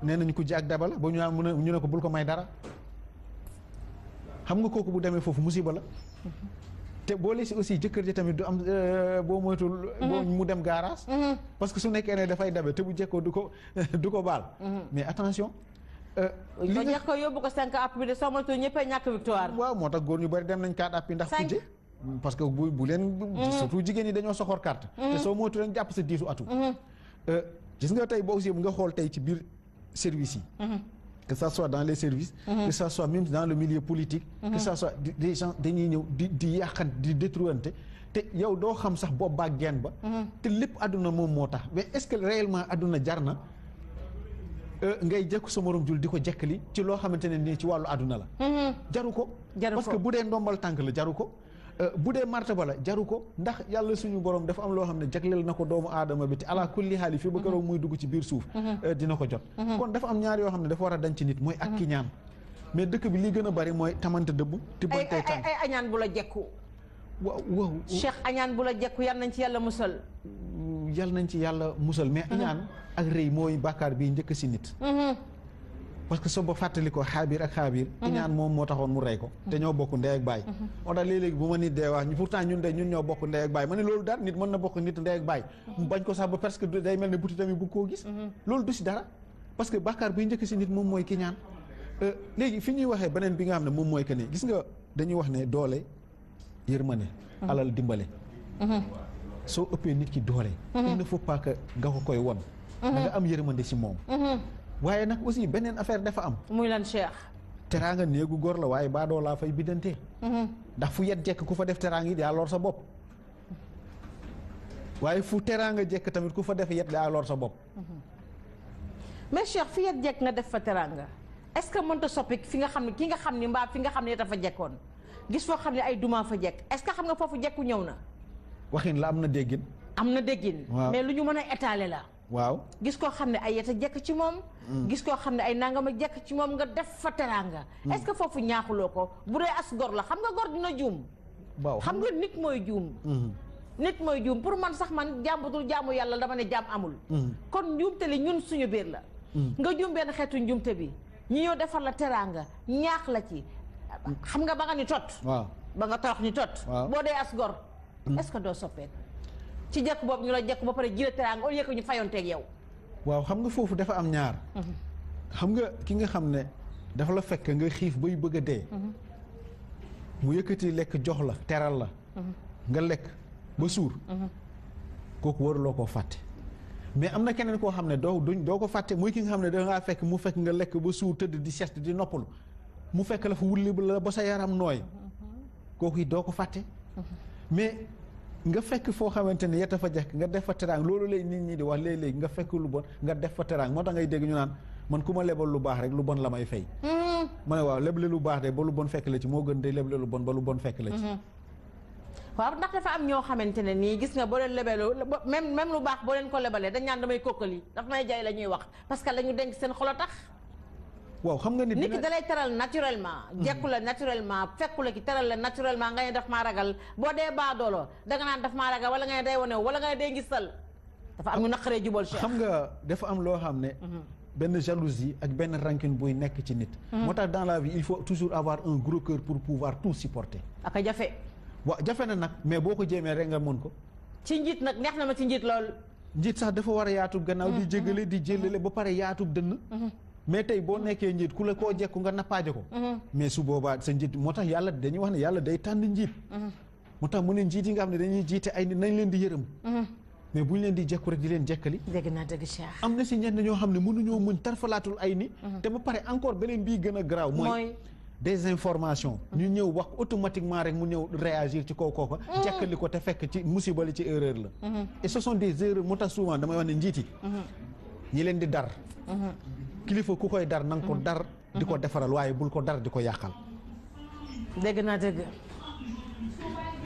nee nañu ko ji ak dabe la ba ñu ne ko bul ko may dara xam nga kooku bu demee foofu musiba la te boo leesi aussi jëkkër ji tamit du am boo moytul boo mu dem garage parce que su nekkee ne dafay dabe te bu jekkoo du ko baal mais attention li nga ko yóbbu ko 5 app bi de soo moytul ñëppay ñàkk victoire waaw moo tax góor ñu bari dem nañ 4 app yi ndax kujje parce que bu leen surtout jigéen ñi dañoo soxor carte te soo moytu leen jàpp sa diisu atu gis nga tey boo aussi nga xool tey ci biir service yi que ça soit dans les services que ça soit même dans le milieu politique que ça soit des gens dañuy ñëw di yàqan di détruante te yow doo xam sax bopp baa genn ba te lépp àdduna moom moo tax mais est-ce que réellement àdduna jar na ngay jekku sa morom jul di ko jekkali ci loo xamante ne nii ci wàllu àdduna la jaru ko parce que bu dee ndombal tànk la jaru ko bu dee martaba la jaru ko ndax yàlla suñu borom dafa am loo xam ne jagleel na ko doomu aadama bi te ala kulli xaali fii ba keroog muy dugg ci biir suuf dina ko jot kon dafa am ñaar yoo xam ne dafa war a dañ ci nit mooy ak ki ñaan mais dëkk bi li gën a bari mooy tamante dëbb tibbantey tànk ay añaan bu la jekku waaw Cheikh añaan bu la jekku yal nañ ci yàlla musal mais añaan ak rëy mooy bàkkaar bi njëkk si nit parce que soo ba fàttali ko xaabiir ak xaabiir iñaan moom moo taxoon mu rey ko te ñoo bokk ndey ak baay moo tax léeg-léegi bu ma nit dee wax pourtant ñun ñoo bokk ndey ak baay ma ne loolu daal nit mën na bokk nit ndey ak baay mu bañ ko sax ba presque day mel ne buti tamit bu koo gis loolu du si dara parce que bàkkaar bi njëkk si nit moom mooy ki ñaan léegi fi ñuy waxee beneen bi nga xam ne moom mooy que ne gis nga dañuy wax ne doole yërmande alal dimbale soo ëppee nit ki doole il ne faut pas que nga ko koy won da nga am yërmande si moom waaye nag aussi beneen affaire dafa am muy lan Cheikh teraanga néegu góor la waaye baadoo laa fay biddantee ndax fu yet jekk ku fa def teraanga yi yaa lor sa bopp waaye fu teraanga jekk tamit ku fa def yet yaa lor sa bopp mais Cheikh fi yet jekk nga def fa teraanga est-ce que mënta soppi fi nga xam ne ki nga xam ni mbaa fi nga xam ne dafa jekkoon gis foo xam ne ay duma fa jekk est-ce que xam nga foofu jekku ñëw na waxin la am na déggin mais lu ñu mën a étaler la waaw gis koo xam ne ay yeta jekk ci moom gis koo xam ne ay nangama jekk ci moom nga def fa teraanga est-ce que foofu ñaaxuloo ko bu dee as gor la xam nga gor dina juum waaw xam nga nit mooy juum pour man sax man jàmbatul jaamu yàlla dama ne jaam amul kon njuumte li ñun suñu biir la nga juum benn xeetu njuumte bi ñi ñëw defar la teraanga ñaax la ci xam nga ba nga ni tot waaw ba nga torox ni tot boo dee as gor est-ce que doo soppeeku ci jekk boobu ñu la jekk ba pare jël teraanga au lieu que ñu fayonteeg yow waaw xam nga foofu dafa am ñaar xam nga ki nga xam ne dafa la fekk nga xiif bay bëgg a dee mu yëkkati lekk jox la teral la nga lekk ba suur kooku waruloo koo fàtte mais am na keneen koo xam ne doo ko fàtte muy ki nga xam ne dangaa fekk mu fekk nga lekk ba suur tëdd di sieste di noppalu mu fekk la fa wulli la ba sa yaram nooy kooku it doo ko fàtte mais nga fekk foo xamante ne yetta fa jekk nga def fa teraang loolu lay nit ñi di wax léeg-léegi nga fekk lu bon nga def fa teraang moo tax ngay dégg ñu naan man ku ma lebal lu baax rek lu bon la may fay ma ne waaw leble lu baax de ba lu bon fekk la ci moo gën de leble lu bon ba lu bon fekk la ci waaw ndax dafa am ñoo xamante ne nii gis nga boo leen lebeloo même lu baax boo leen ko lebalee dañ naan damay kokkali daf may jaay la ñuy wax parce que la ñu denc seen xolo tax. waaw xam nga nit ki dalay teral naturellement. jekku la naturellement fekku la ki teral la naturellement nga ne daf maa ragal boo dee baadoolo danga naan daf maa ragal wala nga ne day wane wala nga ne day ngistal dafa am ñu naqaree jubal Cheikh. xam nga dafa am loo xam ne. benn jalousie ak benn rancune buy nekk ci nit. moo tax dans la vie il faut toujours avoir un gros cœur pour pouvoir tout supporter. ak a jafe. waaw jafe na nag mais boo ko jéemee rek nga mën ko. ci njiit nag neex na ma ci njiit lool. njiit sax dafa war a yaatub gannaaw di jégale di jëlale ba pare yaatub dënn. mais tey boo nekkee njiit ku la koo jekku nga nappaaje ko. mais su boobaa sa njiit moo tax yàlla dañuy wax ne yàlla day tànn njiit. moo tax mu ne njiit yi nga xam ne dañuy jiite ay nit nañ leen di yërëm. mais bu ñu leen di jekku rek di leen jekkali. dégg naa dëgg Cheikh. am na si ñenn ñoo xam ne mënuñoo mën tarfalaatul ay ni. te ba pare encore beneen bii gën a garaaw. mooy des informations. ñu ñëw wax automatiquement rek mu ñëw réagir ci kaw kooka. jekkali ko te fekk ci musiba li ci erreur la. et ce sont des erreurs moo tax souvent damay wax ne njiit yi. ñi leen di dar. kilifa ku koy dar na nga ko dar. di ko defaral waaye bul ko dar di ko yàqal. dégg naa dëgg.